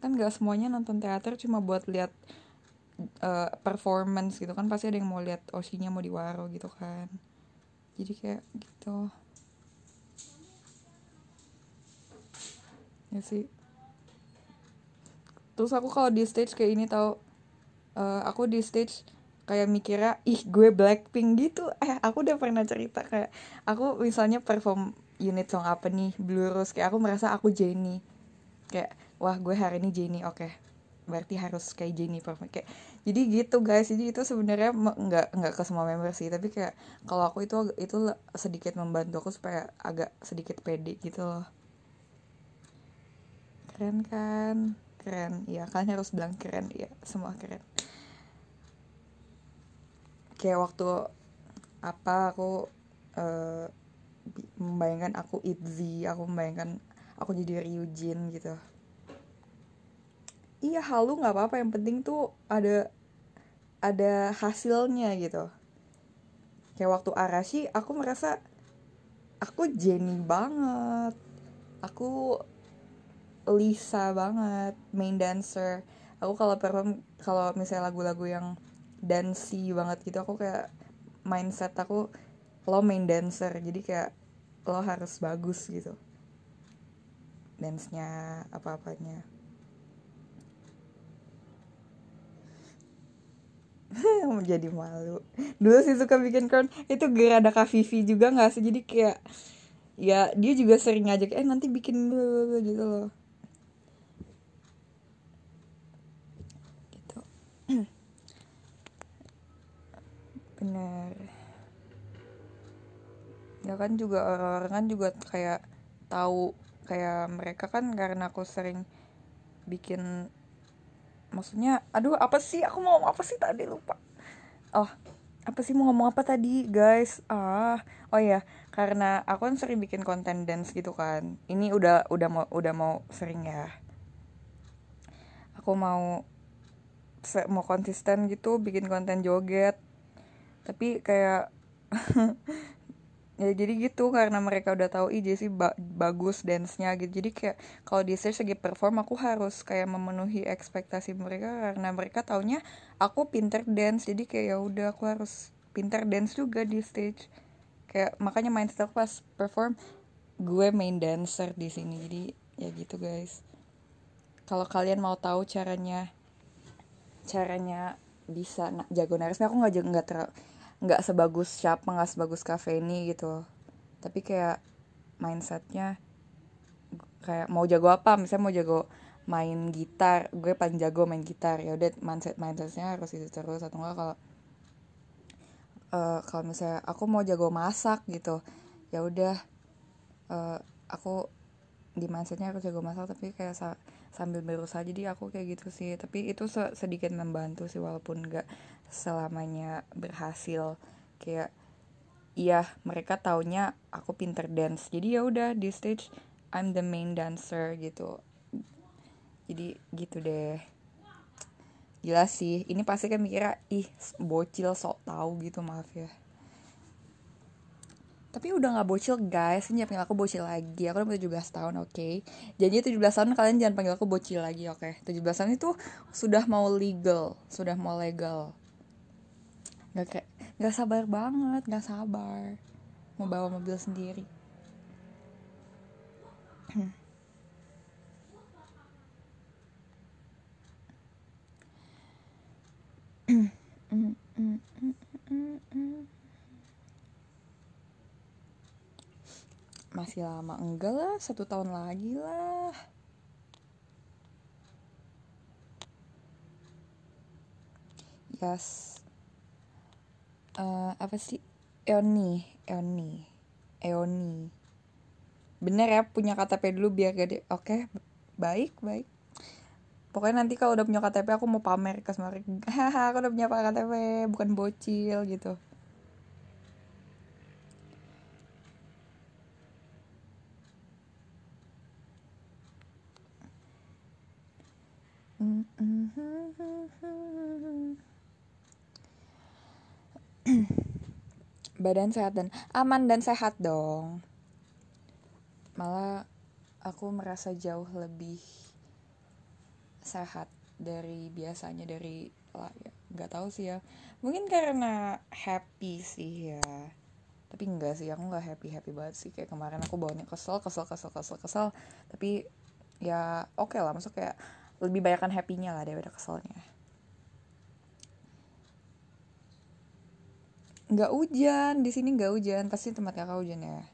Kan nggak semuanya nonton teater cuma buat lihat performance gitu kan, pasti ada yang mau lihat Oshinya mau diwaro gitu kan. Jadi kayak gitu ya sih. Terus aku kalau di stage kayak ini tau, aku di stage kayak mikirnya ih gue Blackpink gitu. Aku udah pernah cerita kayak aku misalnya perform unit song apa nih, Blue Rose, kayak aku merasa aku Jennie, kayak wah gue hari ini Jennie, oke, berarti harus kayak Jennie perform kayak. Jadi gitu guys, jadi itu sebenarnya nggak ke semua member sih, tapi kayak kalau aku itu sedikit membantu aku supaya agak sedikit pede gitu loh. Keren kan? Keren ya, kalian harus bilang keren ya, semua keren. Kayak waktu aku uh, membayangkan aku ITZY, aku membayangkan aku jadi Ryujin gitu. Iya halu nggak apa-apa, yang penting tuh ada hasilnya gitu. Kayak waktu Arashi aku merasa aku Jennie banget, aku Lisa banget, main dancer. Aku kalau perform, kalau misalnya lagu-lagu yang dancey banget gitu, aku kayak mindset aku, lo main dancer, jadi kayak lo harus bagus gitu dance-nya, apa-apanya. Jadi malu. Dulu sih suka bikin crown itu gara ada Kak Vivi juga nggak sih, jadi kayak ya dia juga sering ngajak nanti bikin dulu gitu loh, gitu. Bener ya kan, juga orang-orang kan juga kayak tahu, kayak mereka kan karena aku sering bikin, maksudnya aduh apa sih, aku mau apa sih tadi, lupa. Oh, apa sih mau ngomong apa tadi guys, oh ya, karena aku kan sering bikin konten dance gitu kan, ini udah mau sering ya, aku mau konsisten gitu bikin konten joget, tapi kayak ya jadi gitu, karena mereka udah tahu Jessie bagus dance-nya gitu, jadi kayak kalau di stage lagi perform aku harus kayak memenuhi ekspektasi mereka, karena mereka taunya aku pinter dance, jadi kayak ya udah aku harus pinter dance juga di stage. Kayak makanya mindset aku pas perform, gue main dancer di sini, jadi ya gitu guys. Kalau kalian mau tahu caranya bisa jago narisnya, aku nggak sebagus siapa, nggak sebagus Cafe ini gitu, tapi kayak mindsetnya kayak mau jago apa, misalnya mau jago main gitar, gue paling jago main gitar, ya udah mindsetnya harus itu terus. Atau enggak kalau misalnya aku mau jago masak gitu, ya udah aku di mindsetnya aku jago masak, tapi kayak sambil berusaha. Jadi aku kayak gitu sih, tapi itu sedikit membantu sih, walaupun nggak selamanya berhasil. Kayak iya, mereka taunya aku pinter dance, jadi ya udah di stage I'm the main dancer gitu. Jadi gitu deh. Gila sih, ini pasti kan mikirnya ih bocil sok tahu gitu, maaf ya. Tapi udah gak bocil guys, ini jangan panggil aku bocil lagi. Aku udah 17 tahun, oke okay? Jadi 17 tahun kalian jangan panggil aku bocil lagi, oke okay? 17 tahun itu sudah mau legal. Gak sabar banget, gak sabar mau bawa mobil sendiri. Masih lama enggak lah, 1 tahun lagi lah. Yes. Apa sih? Eoni. Bener ya, punya KTP dulu biar gede. Oke, baik. Pokoknya nanti kalau udah punya KTP aku mau pamer ke semua orang. Haha, aku udah punya KTP, bukan bocil gitu. Badan sehat dan aman dan sehat dong. Malah aku merasa jauh lebih sehat dari biasanya, dari lah ya, nggak tahu sih ya, mungkin karena happy sih ya. Tapi enggak sih, aku nggak happy banget sih. Kayak kemarin aku bawanya kesel. Tapi ya oke lah, maksud kayak lebih banyakkan happy-nya lah daripada keselnya. Nggak hujan di sini, nggak hujan. Pasti tempat kakak hujan ya.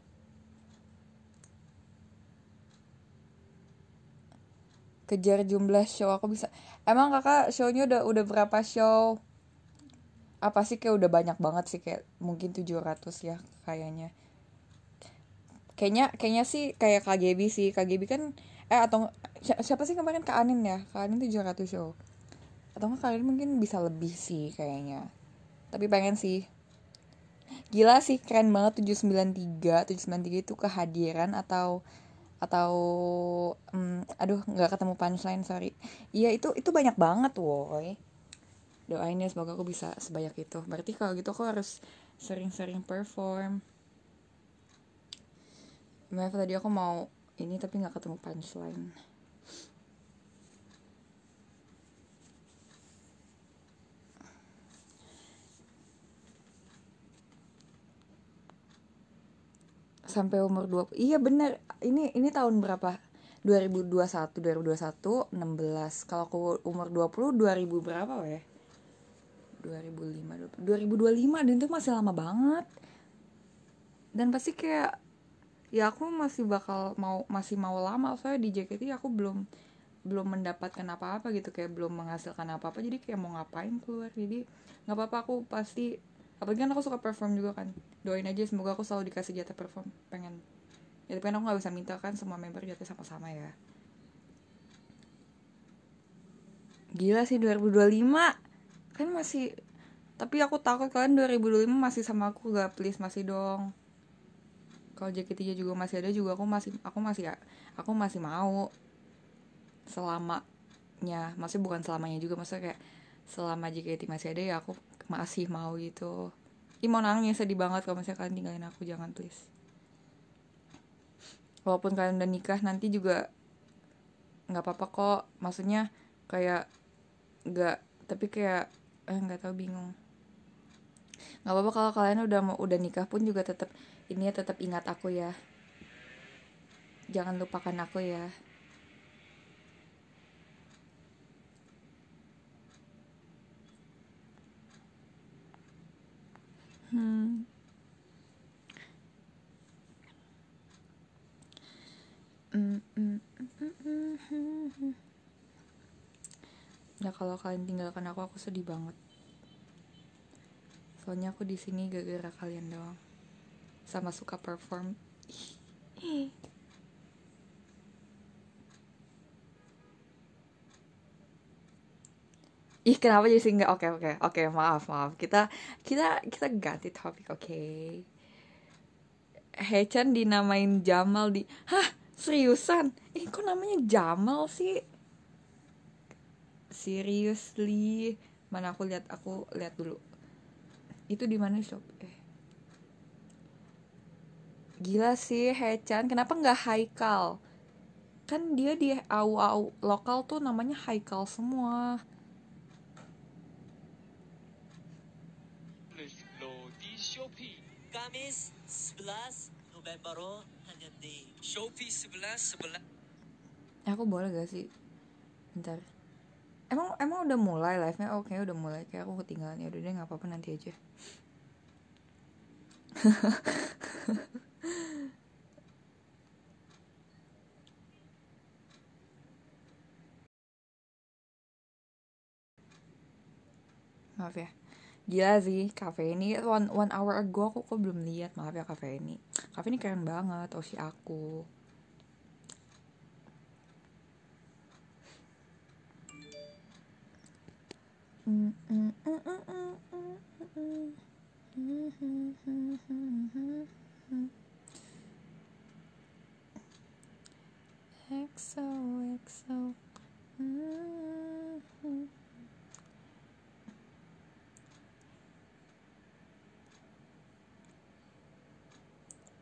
Kejar jumlah show aku bisa. Emang kakak shownya udah berapa show? Apa sih, kayak udah banyak banget sih, kayak mungkin 700 ya kayaknya. Kayaknya sih kayak KGB sih. KGB kan atau siapa sih kemarin, Kak Anin ya? Kak Anin 700 show. Atau enggak kalian mungkin bisa lebih sih kayaknya. Tapi pengen sih. Gila sih, keren banget 793 itu kehadiran atau aduh nggak ketemu punchline, sorry. Iya, itu banyak banget woi. Doain ya semoga aku bisa sebanyak itu. Berarti kalau gitu aku harus sering-sering perform. Maaf tadi aku mau ini tapi nggak ketemu punchline. Sampai umur 20. Iya bener. Ini tahun berapa? 2021 16. Kalau aku umur 20 2000 berapa weh? 2005 dan itu masih lama banget. Dan pasti kayak ya aku masih mau lama, soalnya di JKT aku belum mendapatkan apa-apa gitu, kayak belum menghasilkan apa-apa, jadi kayak mau ngapain keluar. Jadi nggak apa-apa, aku pasti, apalagi kan aku suka perform juga kan. Doain aja semoga aku selalu dikasih jatah perform. Pengen ya, tapi kan aku nggak bisa minta kan semua member jatah sama-sama ya. Gila sih 2025 kan masih, tapi aku takut kalian 2025 masih sama aku gak, please masih dong. Kalau JKT juga masih ada juga, aku masih mau selamanya, maksudnya bukan selamanya juga, maksudnya kayak selama JKT masih ada ya aku masih mau gitu. Ih mau nangis, sedih banget kalau misalnya kalian tinggalin aku, jangan please. Walaupun kalian udah nikah nanti juga nggak apa-apa kok, maksudnya kayak nggak, tapi kayak nggak tahu, bingung. Nggak apa-apa kalau kalian udah nikah pun juga tetap ini ya, tetap ingat aku ya, jangan lupakan aku ya. Ya kalau kalian tinggalkan aku sedih banget. Soalnya aku di sini gara-gara kalian doang. Sama suka perform. Ih, kenapa jadi single? Oke, maaf. Kita ganti topik, oke. Hechan dinamain Jamal di. Hah, seriusan? Kok namanya Jamal sih? Seriously? Mana aku lihat dulu. Itu di mana shop? Gila sih Hechan, kenapa nggak Haikal? Kan dia di au lokal tuh namanya Haikal semua. Kamis 11 Novembero hanya di Shopee 11. Aku boleh gak sih? Bentar. Emang udah mulai live-nya? Oke, udah mulai. Kayak aku ketinggalan. Ya udah deh, nggak apa-apa, nanti aja. Maaf ya. Gila sih, cafe ini one hour ago aku kok belum lihat. Maaf ya cafe ini. Cafe ini keren banget, Oshi aku. XOXO.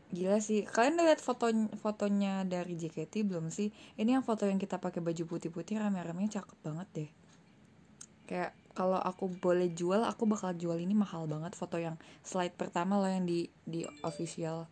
Gila sih, kalian udah lihat fotonya dari JKT belum sih? Ini yang foto yang kita pakai baju putih-putih rame-ramenya cakep banget deh. Kayak kalau aku boleh jual, aku bakal jual ini mahal banget, foto yang slide pertama loh yang di official.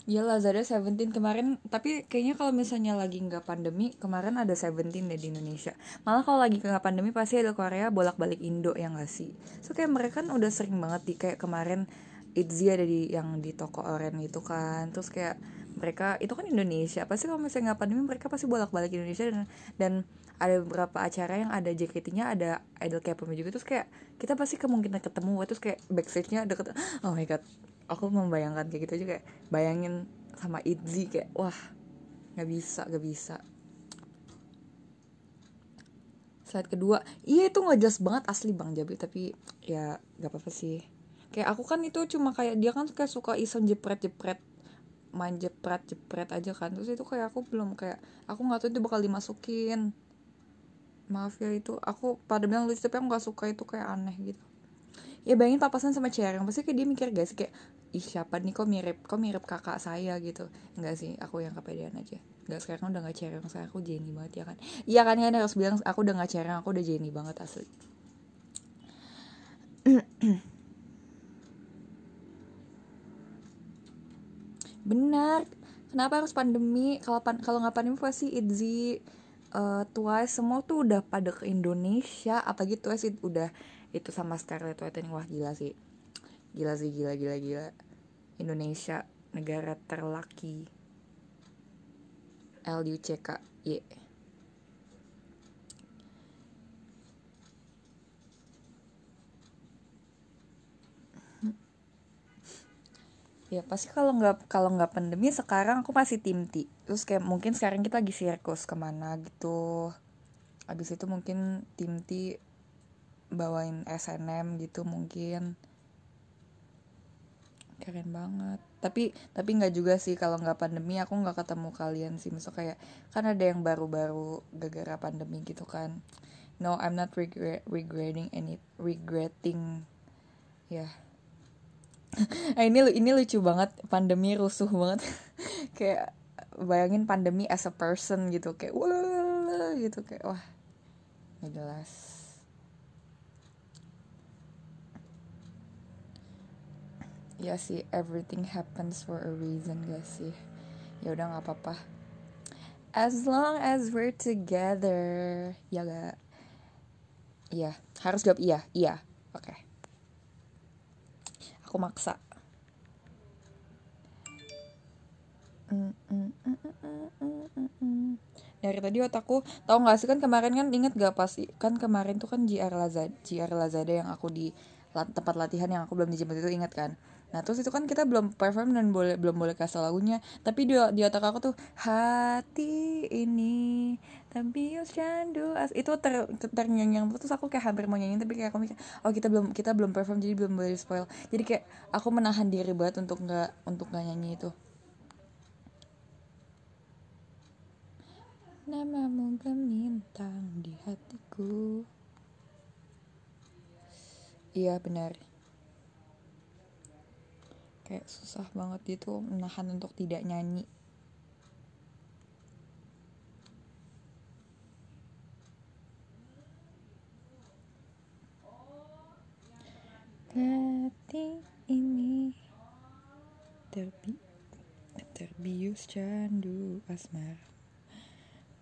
Ya Lazada 17 kemarin, tapi kayaknya kalau misalnya lagi nggak pandemi, kemarin ada 17 deh di Indonesia. Malah kalau lagi nggak pandemi pasti ada Korea bolak-balik Indo yang nggak sih. So kayak mereka kan udah sering banget di kayak kemarin ITZY ada di yang di toko oren itu kan. Terus kayak mereka itu kan Indonesia. Pasti kalau misalnya nggak pandemi mereka pasti bolak-balik Indonesia dan ada beberapa acara yang ada JKT-nya, ada idol K-popnya juga. Terus kayak kita pasti kemungkinan ketemu, terus kayak backstage-nya deket. Oh my god, aku membayangkan kayak gitu aja, kayak bayangin sama ITZY kayak wah, nggak bisa. Slide kedua, iya itu nggak jelas banget asli Bang Jabi, tapi ya nggak apa-apa sih. Kayak aku kan itu cuma kayak dia kan kayak suka iseng jepret main jepret aja kan, terus itu kayak aku belum kayak aku nggak tahu itu bakal dimasukin. Maaf ya, itu aku pada bilang lucu tapi aku nggak suka, itu kayak aneh gitu. Ya bayangin papasan sama Cereng, pasti kayak dia mikir gak sih kayak ih siapa nih, kok mirip kakak saya gitu. Enggak sih, aku yang kepedean aja. Enggak, sekarang udah gak Cereng, saya aku Jenny banget ya kan. Iya kan harus bilang aku udah gak Cereng, aku udah Jenny banget asli. Benar, kenapa harus pandemi? Kalau nggak pandemi pasti ITZY, Twice semua tuh udah pada ke Indonesia, apalagi Twice udah itu sama Scarlett Whitening. Wah gila sih, gila. Indonesia negara terlaki, LUCK. Ya pasti kalau nggak pandemi sekarang aku masih tim T. Terus kayak mungkin sekarang kita lagi sirkus kemana gitu. Abis itu mungkin tim T bawain SNM gitu mungkin. Keren banget. Tapi nggak juga sih, kalau nggak pandemi aku nggak ketemu kalian sih. Misal kayak kan ada yang baru-baru gara-gara pandemi gitu kan. No, I'm not regretting ya. Ini lucu banget, pandemi rusuh banget. Kayak bayangin pandemi as a person gitu, kayak wah gitu, kayak wah nggak jelas. Ya sih, everything happens for a reason gak sih. Ya udah nggak apa-apa, as long as we're together. Ya gak? Iya, harus jawab iya. Oke, aku maksa. Dari tadi otakku tahu nggak sih, kan kemarin kan inget gak pas kan kemarin tuh kan JR Lazada yang aku di tempat latihan yang aku belum dijemput itu, inget kan. Nah terus itu kan kita belum perform dan belum boleh kasih lagunya, tapi di otak aku tuh hati ini terbius candu itu ternyanyi terus aku kayak hampir mau nyanyi, tapi kayak aku mikir oh kita belum perform jadi belum boleh spoil, jadi kayak aku menahan diri banget untuk nggak nyanyi itu. Namamu gemintang di hatiku. Iya benar. Kayak susah banget gitu menahan untuk tidak nyanyi. Hati ini terbius candu asmara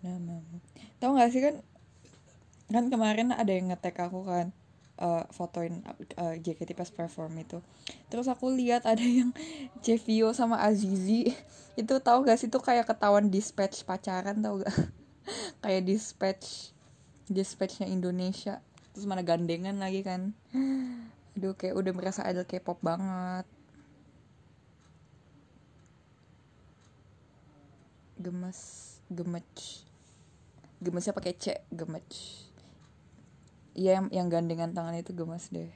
namamu. Tahu nggak sih kan kemarin ada yang nge-tag aku kan, fotoin JKT pas perform itu. Terus aku lihat ada yang Jevio sama Azizi itu, tahu gak sih, itu kayak ketahuan dispatch pacaran, tahu gak? Kayak dispatchnya Indonesia, terus mana gandengan lagi kan. Aduh kayak udah merasa idol K-pop banget. Gemesnya pakai C, gemech. Iya yang gandengan tangan itu gemes deh.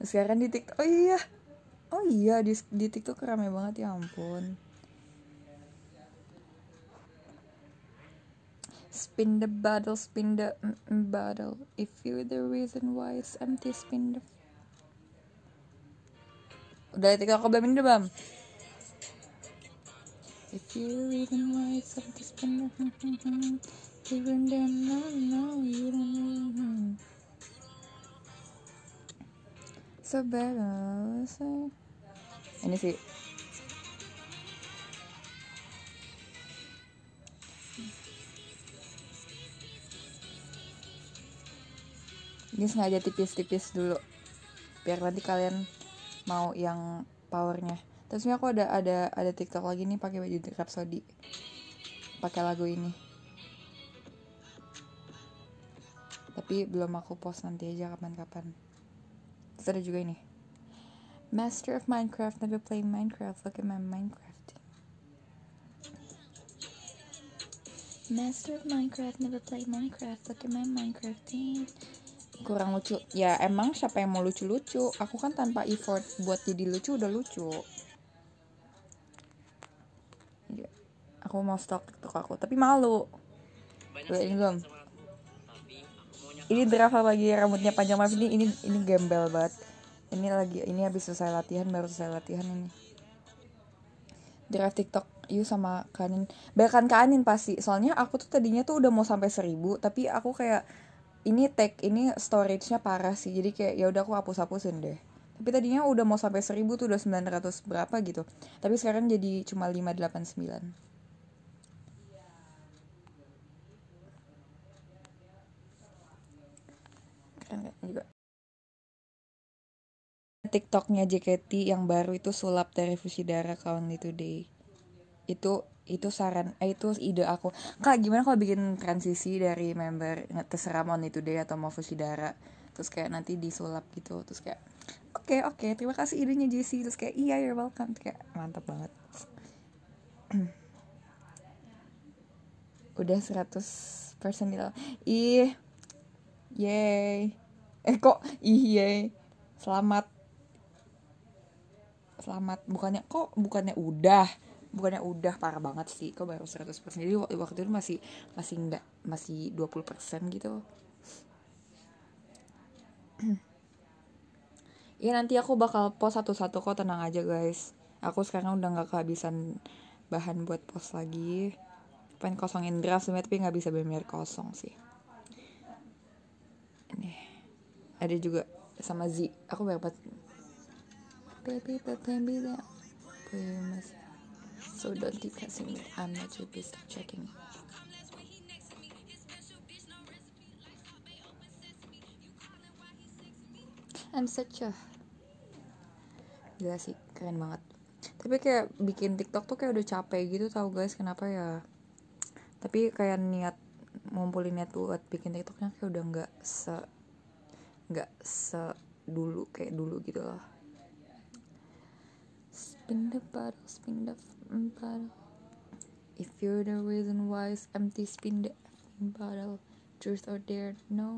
Sekarang di TikTok, oh iya di TikTok rame banget, ya ampun. Spin the bottle, spin the bottle. If you're the reason why it's empty, spin the. Udah TikTok aku belum ini deh Bam. If you're the reason why it's empty, spin the. Even then, no, you don't know. So bad, ini sih. Ini sengaja tipis-tipis dulu biar nanti kalian mau yang powernya. Terus ini aku ada TikTok lagi nih pakai baju Rhapsody, pakai lagu ini. Tapi belum aku post, nanti aja kapan-kapan. Terus ada juga ini, Master of Minecraft, never play Minecraft, look at my Minecraft. Master of Minecraft, never play Minecraft, look at my Minecraft. Kurang lucu. Ya emang siapa yang mau lucu-lucu? Aku kan tanpa effort buat jadi lucu udah lucu. Ya, aku mau stok TikTok aku, tapi malu. Ini belum. Ini draft lagi rambutnya panjang banget, ini gembel banget. Ini habis selesai latihan, baru selesai latihan ini. Draft TikTok Yu sama Kanin. Bahkan Kanin pasti. Soalnya aku tuh tadinya tuh udah mau sampai 1000, tapi aku kayak ini storage-nya parah sih. Jadi kayak ya udah aku hapus-hapusin deh. Tapi tadinya udah mau sampai 1000 tuh, udah 900 berapa gitu. Tapi sekarang jadi cuma 589. Keren juga. TikToknya JKT yang baru itu sulap dari Fushidara Only Today. Itu saran, itu ide aku. Kak, gimana kalau bikin transisi dari member terserah Only Today atau mau Fushidara, terus kayak nanti disulap gitu, terus kayak oke, terima kasih idenya Jessie, terus kayak iya you're welcome, kayak mantap banget. Udah 100% di dalam. Yay. Yay. Selamat. Bukannya udah parah banget sih. Kok baru 100%. Jadi waktu itu masih 20% gitu. Ya nanti aku bakal post satu-satu kok, tenang aja guys. Aku sekarang udah gak kehabisan bahan buat post lagi. Pengen kosongin draft sebenernya, tapi gak bisa bener-bener kosong sih. Ini ada juga sama Z. Aku banyak banget. Baby that so don't keep pressing me. I'm not your business checking. I'm such a gila sih, keren banget. Tapi kayak bikin TikTok tuh kayak udah capek gitu tau guys, kenapa ya. Tapi kayak niat ngumpulin niat buat bikin TikToknya kayak udah nggak se dulu kayak dulu gitu loh. Spin the bottle. If you're the reason why it's empty, spin the bottle. Truth or dare, no.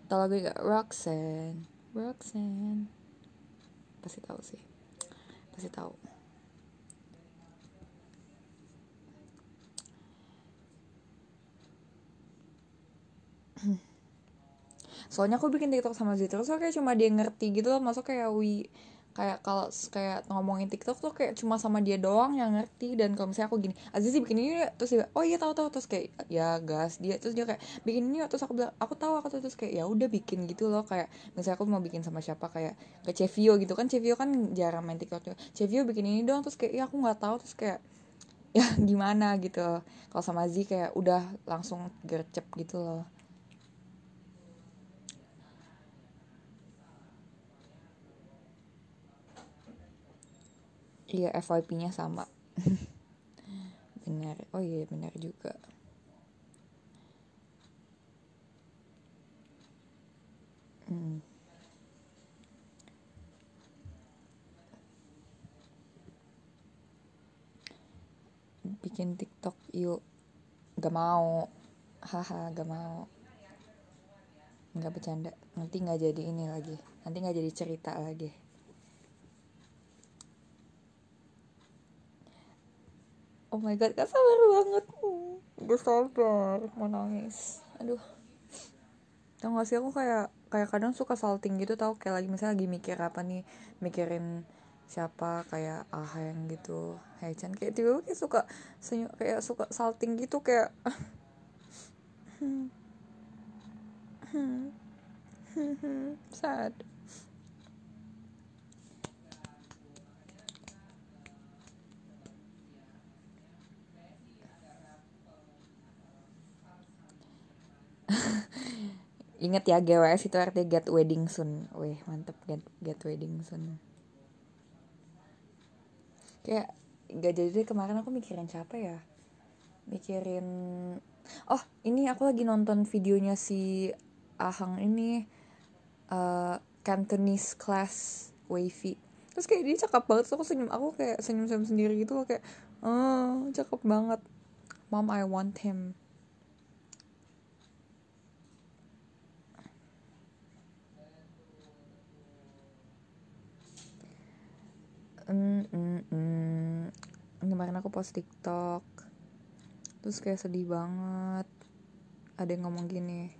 Tau lagu gak? Roxanne. Pasti tahu sih. Pasti tahu. Soalnya aku bikin TikTok sama Zee terus kayak cuma dia ngerti gitu loh. Masuk kayak kayak kalau kayak ngomongin TikTok tuh kayak cuma sama dia doang yang ngerti. Dan kalau misalnya aku gini, Aziz sih bikin ini, terus dia oh iya tahu terus kayak ya gas dia, terus dia kayak bikin ini, terus aku bilang aku tahu terus kayak ya udah bikin gitu loh. Kayak misalnya aku mau bikin sama siapa, kayak ke Cevio gitu kan, Cevio kan jarang main TikTok, Cevio bikin ini doang, terus kayak ya aku nggak tahu, terus kayak ya gimana gitu. Kalau sama Aziz kayak udah langsung gercep gitu loh. Iya, FYP-nya sama. Benar. Oh iya, benar juga. Bikin TikTok yuk. Gak mau. Haha, gak mau. Gak bercanda. Nanti gak jadi ini lagi. Nanti gak jadi cerita lagi. Oh my god, gak sabar banget. Gak sabar, mau nangis. Aduh. Tau gak sih, aku kayak kadang suka salting gitu tau. Kayak lagi misalnya lagi mikir apa nih. Mikirin siapa, kayak Aheng gitu, Haechan, kayak tiba-tiba kayak suka senyum, kayak suka salting gitu, kayak sad. Ingat ya, GWS itu artinya get wedding soon. Wih, mantep, get wedding soon. Kayak gak jadi deh, kemarin aku mikirin siapa ya. Mikirin oh, ini aku lagi nonton videonya si Ahang ini, Cantonese class wavy. Terus kayak dia cakep banget, terus aku kayak senyum sendiri gitu loh, kayak oh, cakep banget. Mom, I want him. Kemarin aku post TikTok, terus kayak sedih banget. Ada yang ngomong gini,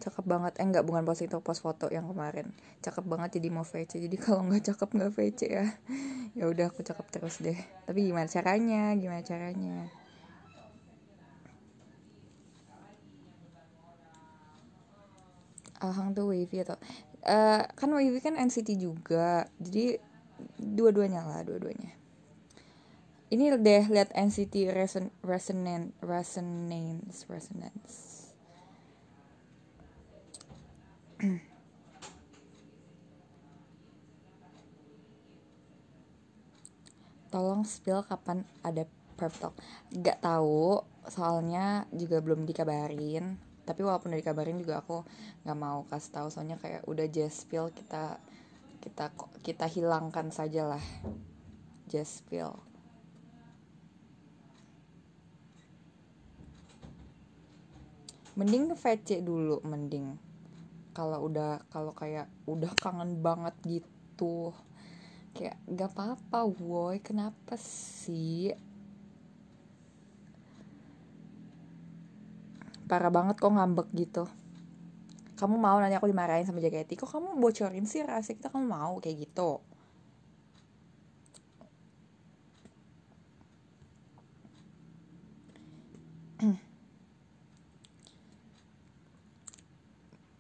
cakep banget, enggak, bukan post TikTok, post foto yang kemarin, cakep banget jadi mau VC. Jadi kalau nggak cakep nggak VC ya. Ya udah, aku cakep terus deh. Tapi gimana caranya? Ahang tuh wavy atau kan wavy kan NCT juga, jadi dua-duanya. Ini deh, lihat NCT Resonance. Tolong spill kapan ada Pep Talk. Gak tahu, soalnya juga belum dikabarin. Tapi walaupun udah dikabarin juga aku nggak mau kasih tahu, soalnya kayak udah just spill, kita hilangkan saja lah. Just spill. Mending VC dulu, mending. Kalau kayak udah kangen banget gitu, kayak gak apa-apa woy, kenapa sih, parah banget kok ngambek gitu. Kamu mau nanti aku dimarahin sama JKT, kok kamu bocorin sih rahasia kita, kamu mau kayak gitu?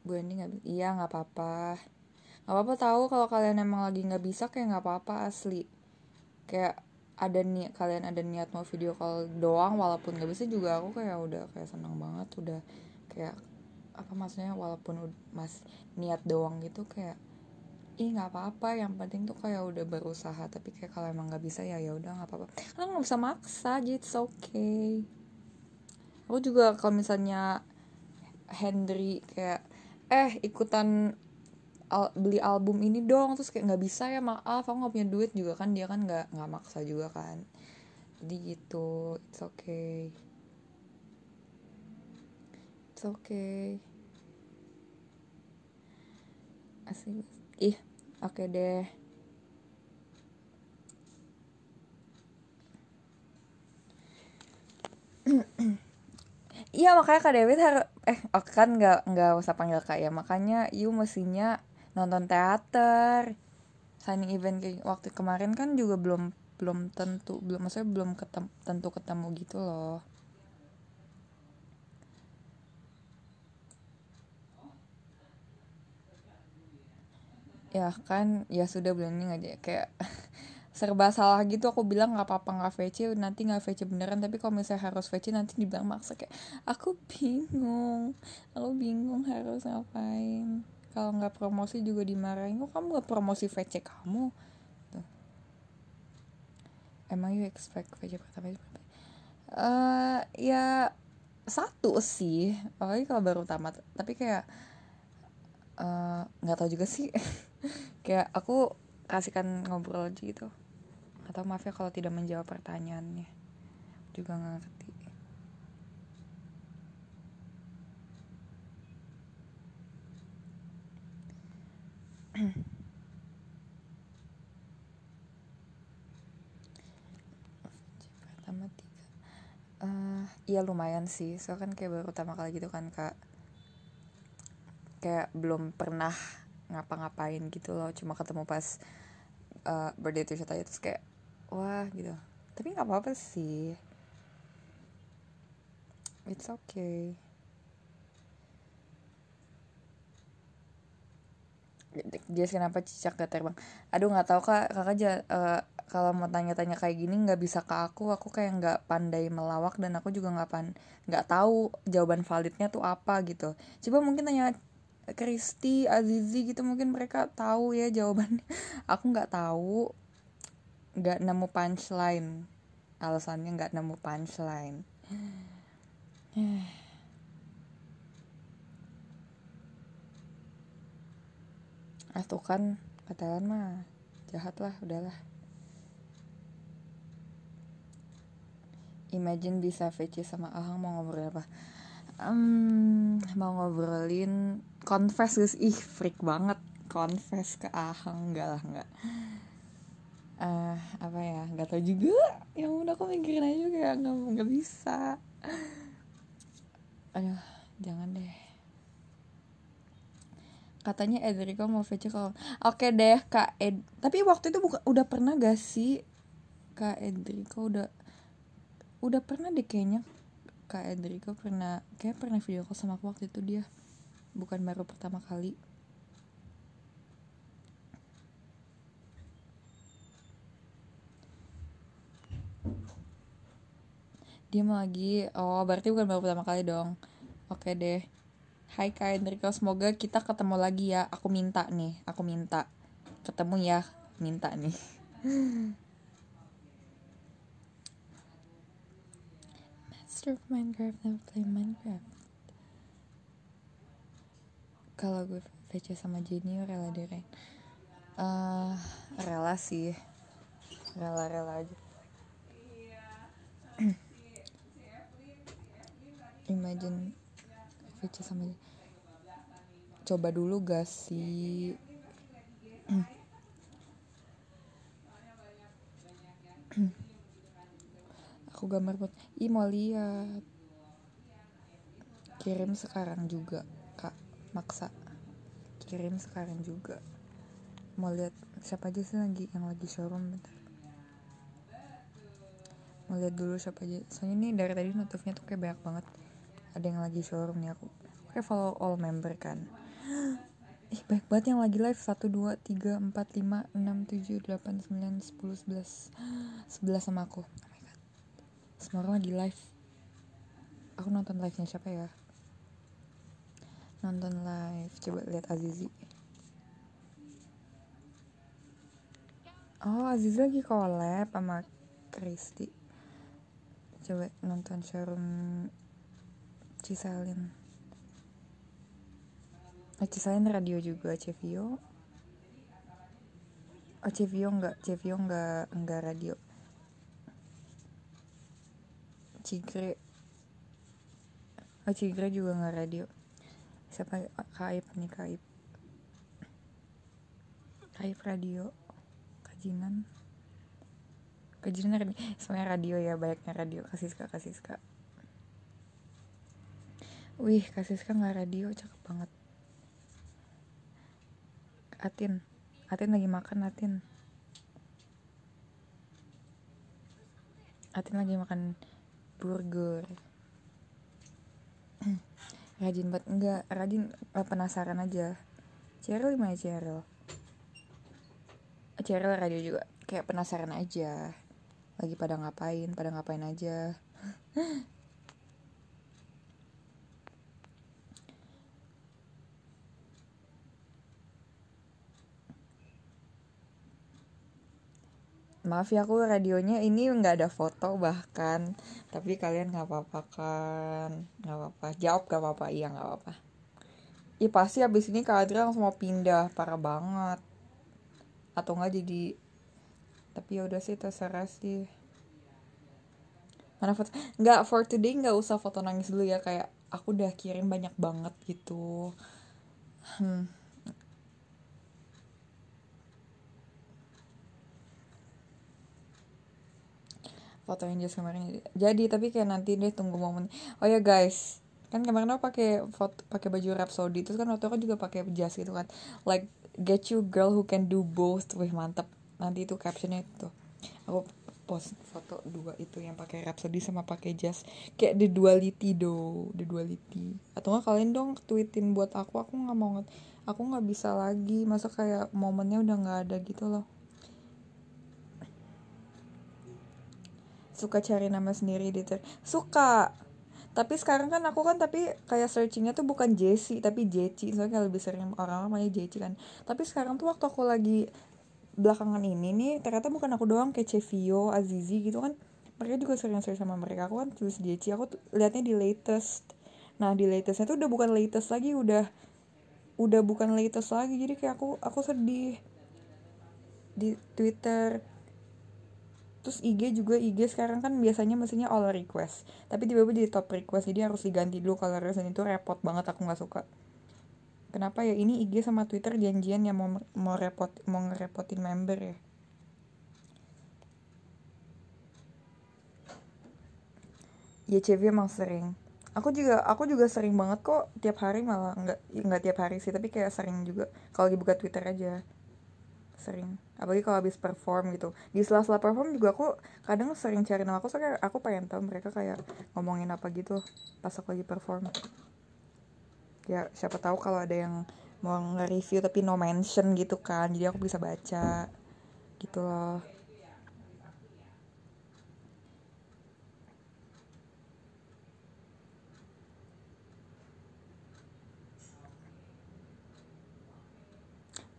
Bu Andi nggak, iya nggak apa-apa, tahu kalau kalian emang lagi nggak bisa, kayak nggak apa-apa asli. Kayak kalian ada niat mau video call doang walaupun nggak bisa juga, aku kayak udah kayak senang banget, udah kayak apa maksudnya, walaupun mas niat doang gitu kayak nggak apa-apa, yang penting tuh kayak udah berusaha. Tapi kayak kalau emang nggak bisa ya udah nggak apa-apa, kan nggak bisa maksa, jadi it's okay. Aku juga kalau misalnya Hendry kayak ikutan beli album ini dong, terus kayak nggak bisa ya maaf aku nggak punya duit juga kan, dia kan nggak maksa juga kan, jadi gitu, it's okay, it's okay. Asik. Oke deh. Iya makanya Kak David harus kan nggak usah panggil Kak ya, makanya you mestinya nonton teater. Signing event kayak waktu kemarin kan juga belum belum tentu, maksudnya belum tentu ketemu gitu loh. Ya kan, ya sudah blending aja kayak serba salah gitu. Aku bilang nggak apa-apa nggak VC, nanti nggak VC beneran, tapi kalau misalnya harus VC nanti dibilang maksa, kayak aku bingung harus ngapain. Kalau nggak promosi juga dimarahin, kok kamu nggak promosi VC kamu tuh. Emang you expect VC pertama berapa? Ya satu sih, apalagi kalau baru tamat. Tapi kayak nggak tahu juga sih. Kayak aku kasihkan ngobrol aja gitu. Atau maaf ya kalau tidak menjawab pertanyaannya, juga nggak ngerti. Pertama 3, iya lumayan sih, so kan kayak baru pertama kali gitu kan Kak, kayak belum pernah ngapa-ngapain gitu loh, cuma ketemu pas birthday t-shirt aja, terus kayak wah gitu. Tapi nggak apa-apa sih, it's okay. Jess kenapa cicak gak terbang? Aduh nggak tahu Kak, kakak kalau mau tanya-tanya kayak gini nggak bisa ke aku kayak nggak pandai melawak, dan aku juga nggak tahu jawaban validnya tuh apa gitu. Coba mungkin tanya Kristi, Azizi gitu, mungkin mereka tahu ya jawabannya. Aku nggak tahu, nggak nemu punchline, alasannya nggak nemu punchline. Tuh kan katakan mah jahat lah, udahlah. Imagine bisa VC sama Ahang, mau ngobrol apa? Mau ngobrolin confess guys, freak banget confess ke Ahang, enggak lah, enggak. Apa ya, nggak tahu juga, yang udah aku mikirin aja kayak nggak bisa. Aduh, jangan deh. Katanya Edrico mau VC kalau oke deh Kak tapi waktu itu udah pernah gak sih Kak Edrico, udah pernah deh kayaknya. Kak Edrico pernah video call sama aku waktu itu, dia bukan baru pertama kali. Dia mau lagi, berarti bukan baru pertama kali dong. Oke deh. Hai Kak Enrico, semoga kita ketemu lagi ya. Aku minta ketemu ya, minta nih. Master of Minecraft, never play Minecraft. Kalau gue VC sama Jenny rela deh, rela sih, rela aja. Imagine VC sama Jenny. Coba dulu gak sih? Aku gambar buat mau lihat. Kirim sekarang juga Kak, maksa kirim sekarang juga. Mau lihat siapa aja sih yang lagi showroom, bentar. Mau lihat dulu siapa aja, soalnya ini dari tadi notifnya tuh kayak banyak banget ada yang lagi showroom nih. Aku kayak follow all member kan. Banyak banget yang lagi live. 1, 2, 3, 4, 5, 6, 7, 8, 9, 10, 11 11 sama aku. Oh my god, semua orang lagi live. Aku nonton live-nya siapa ya? Nonton live, coba lihat Azizi. Oh, Azizi lagi collab sama Kristi. Coba nonton showroom Cisalin. Cisalin radio juga. Cevio. Oh, Cevio enggak radio. Cigre. Oh, Cigre juga enggak radio. Siapa? Kaip nih, Kaip. Kaip radio. Kajinan radio. Semuanya radio ya, banyaknya radio. Kasiska. Wih, Kasiska enggak radio, cakep banget. Atin lagi makan. Atin lagi makan burger. Rajin banget. Enggak rajin, penasaran aja. Cheryl gimana Cheryl? Cheryl radio juga, kayak penasaran aja. Lagi pada ngapain aja. Maaf ya, aku radionya ini nggak ada foto bahkan, tapi kalian nggak apa-apa kan? Nggak apa-apa, jawab nggak apa-apa, iya nggak apa-apa. Ih pasti abis ini Kak Adria langsung mau pindah, parah banget. Atau nggak jadi, tapi ya udah sih terserah sih. Mana foto? Nggak, for today nggak usah foto nangis dulu ya, kayak aku udah kirim banyak banget gitu. Foto yang just kemarin jadi, tapi kayak nanti deh, tunggu momen. Oh ya guys, kan kemarin aku pakai baju Rhapsody, terus kan waktu aku juga pakai jas gitu kan, like get you girl who can do both. Wih mantep, nanti itu captionnya itu aku post foto dua itu, yang pakai Rhapsody sama pakai jas, kayak the duality. Atau nggak kalian dong tweetin buat aku nggak bisa lagi, masa kayak momennya udah nggak ada gitu loh. Suka cari nama sendiri di suka, tapi sekarang kan aku kan, tapi kayak searchingnya tuh bukan Jessie tapi Jeci, soalnya lebih sering orang namanya Jeci kan. Tapi sekarang tuh waktu aku lagi belakangan ini nih, ternyata bukan aku doang, kayak Cevio, Azizi gitu kan, mereka juga sering sama mereka. Aku kan tulis Jeci, aku liatnya di latest. Nah di latestnya tuh udah bukan latest lagi, udah bukan latest lagi, jadi kayak aku sedih di Twitter. Terus IG sekarang kan biasanya mesinnya all request, tapi tiba-tiba jadi top request, jadi harus diganti dulu kalau request. Itu repot banget, aku nggak suka. Kenapa ya ini IG sama Twitter janjian ya mau ngerepotin member ya. Ya CV emang sering. Aku juga sering banget kok, tiap hari, malah nggak tiap hari sih, tapi kayak sering juga kalau lagi buka Twitter aja. Sering, apalagi kalau habis perform gitu. Di sela-sela perform juga aku kadang sering cari nama aku, soalnya aku pengen tahu mereka kayak ngomongin apa gitu pas aku lagi perform. Ya siapa tahu kalau ada yang mau nge-review tapi no mention gitu kan, jadi aku bisa baca gitu loh.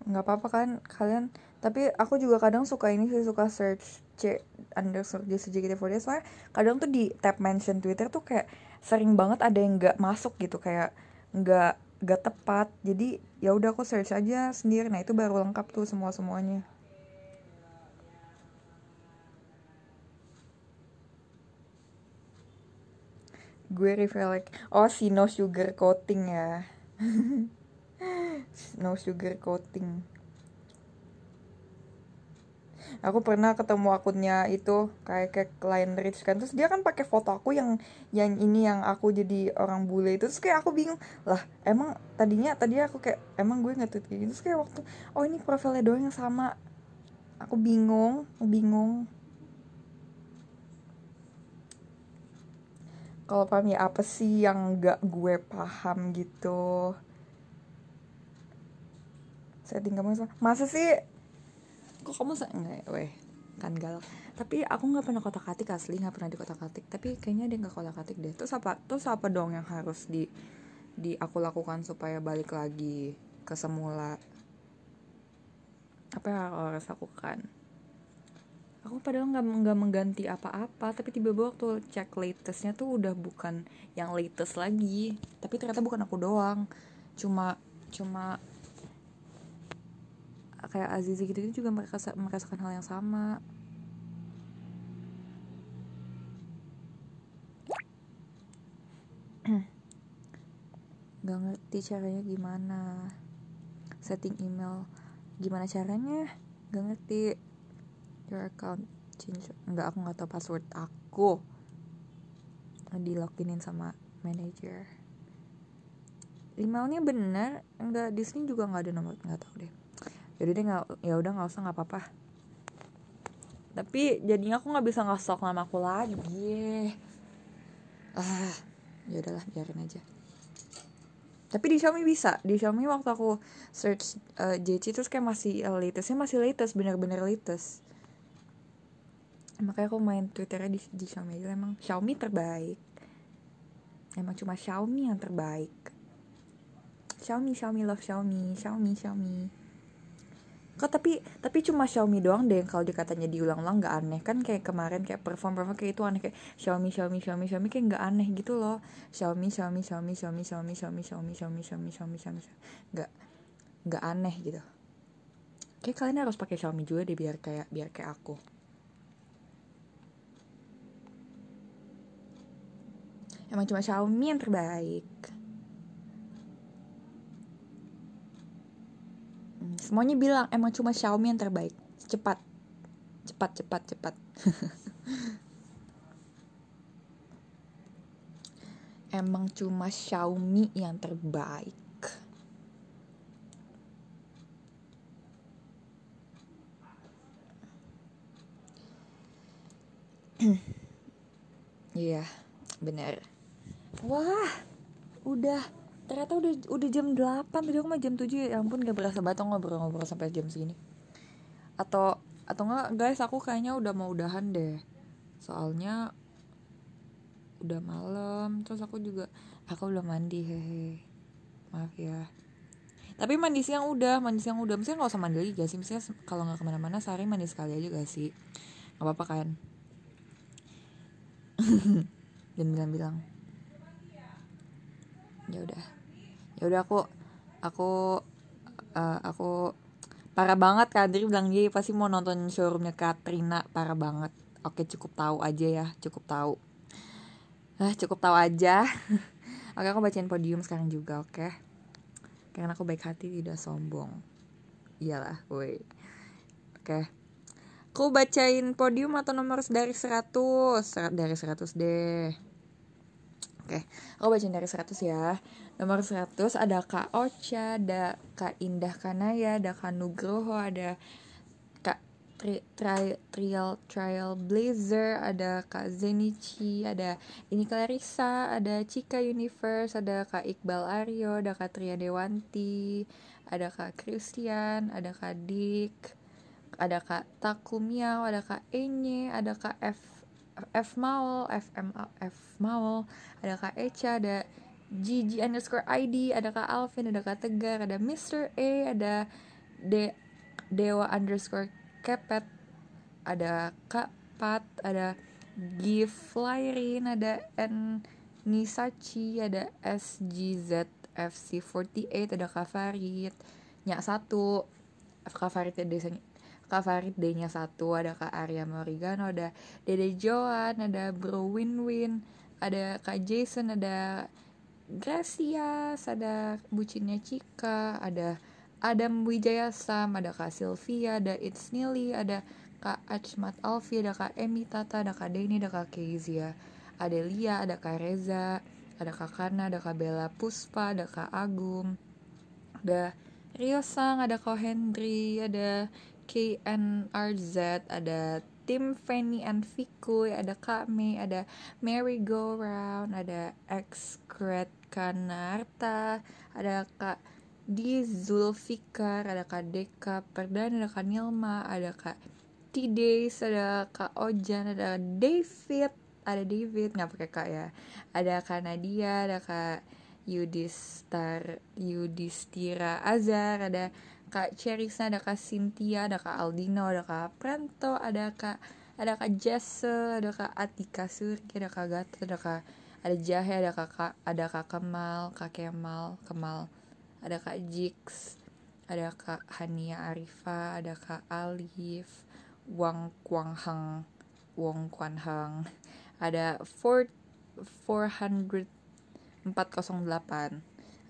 Nggak apa-apa kan kalian, tapi aku juga kadang suka ini sih, suka search C_JCJKT48, soalnya kadang tuh di tab mention Twitter tuh kayak sering banget ada yang nggak masuk gitu, kayak nggak tepat, jadi ya udah aku search aja sendiri. Nah itu baru lengkap tuh semuanya. Gue review like, oh si no sugar coating ya. No sugar coating. Aku pernah ketemu akunnya itu, kayak client rich kan, terus dia kan pakai foto aku yang ini, yang aku jadi orang bule itu. Terus kayak aku bingung lah, emang tadi aku kayak emang gue nge-tweet kayak gitu. Terus kayak waktu, oh ini profilnya doang yang sama. Aku bingung. Kalau paham ya, apa sih yang gak gue paham gitu. Setting kamu sama. Masa sih? Kok kamu enggak, weh kan galak. Tapi aku nggak pernah kotak-atik asli, nggak pernah di kotak-atik. Tapi kayaknya dia nggak kotak-atik deh. Terus apa dong yang harus di aku lakukan supaya balik lagi ke semula? Apa yang harus lakukan? Aku padahal nggak mengganti apa-apa, tapi tiba-tiba waktu cek latestnya tuh udah bukan yang latest lagi. Tapi ternyata bukan aku doang, cuma kayak Azizi gitu juga merasakan hal yang sama. Gak ngerti caranya gimana setting email, gimana caranya, gak ngerti. Your account change, enggak, aku nggak tahu password aku, di loginin sama manager. Emailnya bener enggak, di sini juga nggak ada nomor, nggak tahu deh. Jadi deh ya udah nggak usah, nggak apa-apa. Tapi jadinya aku nggak bisa ngasok nama aku lagi. Ya udahlah, biarin aja. Tapi di Xiaomi bisa. Di Xiaomi waktu aku search JC terus kayak masih latest, bener-bener latest. Makanya aku main Twitternya di Xiaomi aja. Emang Xiaomi terbaik. Emang cuma Xiaomi yang terbaik. Xiaomi love Xiaomi. Kok tapi cuma Xiaomi doang deh kalau dikatanya diulang-ulang nggak aneh kan, kayak kemarin kayak perform kayak itu aneh, kayak Xiaomi kayak nggak aneh gitu loh. Xiaomi nggak aneh gitu. Kayak kalian harus pakai Xiaomi juga deh biar kayak aku. Emang cuma Xiaomi yang terbaik. Semuanya bilang emang cuma Xiaomi yang terbaik. Cepat. Emang cuma Xiaomi yang terbaik. Iya, benar. Wah, ternyata udah jam 8. Tadi aku mah jam 7. Ya ampun, gak berasa banget ngobrol sampai jam segini. Atau enggak guys, aku kayaknya udah mau udahan deh. Soalnya udah malam, terus aku udah mandi, hehe. Maaf ya. Tapi mandi siang udah. Misalnya gak usah mandi lagi gak sih? Misalnya kalau gak kemana-mana sehari mandi sekali aja gak sih? Gak apa-apa kan? Dan bilang ya udah aku parah banget. Kadri bilang dia pasti mau nonton showroomnya Katrina, parah banget. Oke, cukup tahu aja. Cukup tahu aja. Oke, aku bacain podium sekarang juga, oke? Karena aku baik hati, tidak sombong. Iyalah, woi. Oke. Aku bacain podium atau nomor dari 100? Dari 100 deh. Oke, aku bacain dari 100 ya. Nomor 100 ada Kak Ocha, ada Kak Indah Kanaya, ada Kak Nugroho, ada Kak Trial Blazer, ada Kak Zenichi, ada Ini Clarissa, ada Cika Universe, ada Kak Iqbal Aryo, ada Kak Tria Dewanti, ada Kak Christian, ada Kak Dik, ada Kak Takumiao, ada Kak Enye, ada Kak F Maul, ada Kak Echa, ada Gigi_ID, ada Kak Alvin, ada Kak Tegar, ada Mr. A, ada Dewa_Kepet, ada Kak Pat, ada Giflyrin, ada N Nisachi, ada SGZFC48, ada Kak Farid Nyak 1, Kak Farid D-nya 1, ada Kak Arya Morigano, ada Dede Joan, ada Bro Win-Win, ada Kak Jason, ada Gracias, ada bucinnya Cika, ada Adam Wijaya Sam, ada Kak Sylvia, ada It's Nili, ada Kak Achmat Alfi, ada Kak Emi Tata, ada Kak Denny, ada Kak Kezia, ada Lia, ada Kak Reza, ada Kak Kana, ada Kak Bella Puspa, ada Kak Agum, ada Rio Sang, ada Kak Hendry, ada KNRZ, ada Tim Fanny and Fikuy, ada Kak Mei, ada Merry Go Round, ada X Kanarta, ada Kak di Zulfikar, ada Kak Deka Perdana, ada Kak Nilma, ada Kak T-Days, ada Kak Ojan, ada David nggak pakai Kak ya, ada Kak Nadia, ada Kak Yudhistira Azhar, ada Kak Cherisa, ada Kak Cynthia, ada Kak Aldino, ada Kak Pranto, ada Kak Jesse, ada Kak Atika Surki, ada Kak Gatot, ada Jahe, ada Kak Kemal, ada Kak Jix, ada Kak Hania Arifa, ada Kak Alif, Wong Kwan Hang, ada 408,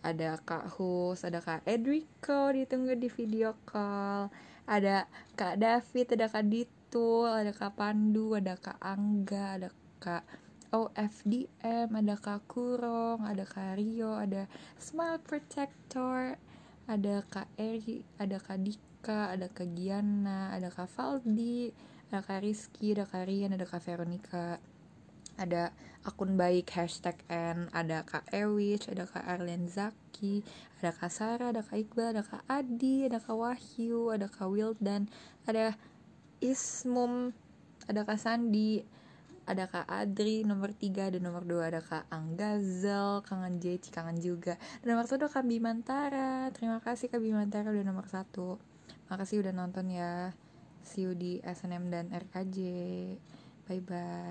ada Kak Hus, ada Kak Edrico ditunggu di video call, ada Kak David, ada Kak Ditul, ada Kak Pandu, ada Kak Angga, ada Kak OFDM, ada Kak Kurong, ada Kak Rio, ada Smile Protector, ada Kak Eri, ada Kak Dika, ada Kak Giana, ada Kak Valdi, ada Kak Rizky, ada Kak Rian, ada Kak Veronica, ada akun baik #N, ada Kak Ewich, ada Kak Arlen Zaki, ada Kak Sarah, ada Kak Iqbal, ada Kak Adi, ada Kak Wahyu, ada Kak Wildan, ada Ismum, ada Kak Sandi, ada Kak Adri nomor 3, ada nomor 2, ada Kak Anggazel, kangen Jeci, kangen juga. Dan nomor 1 ada Kak Bimantara. Terima kasih Kak Bimantara udah nomor 1. Makasih udah nonton ya. See you di SNM dan RKJ. Bye bye.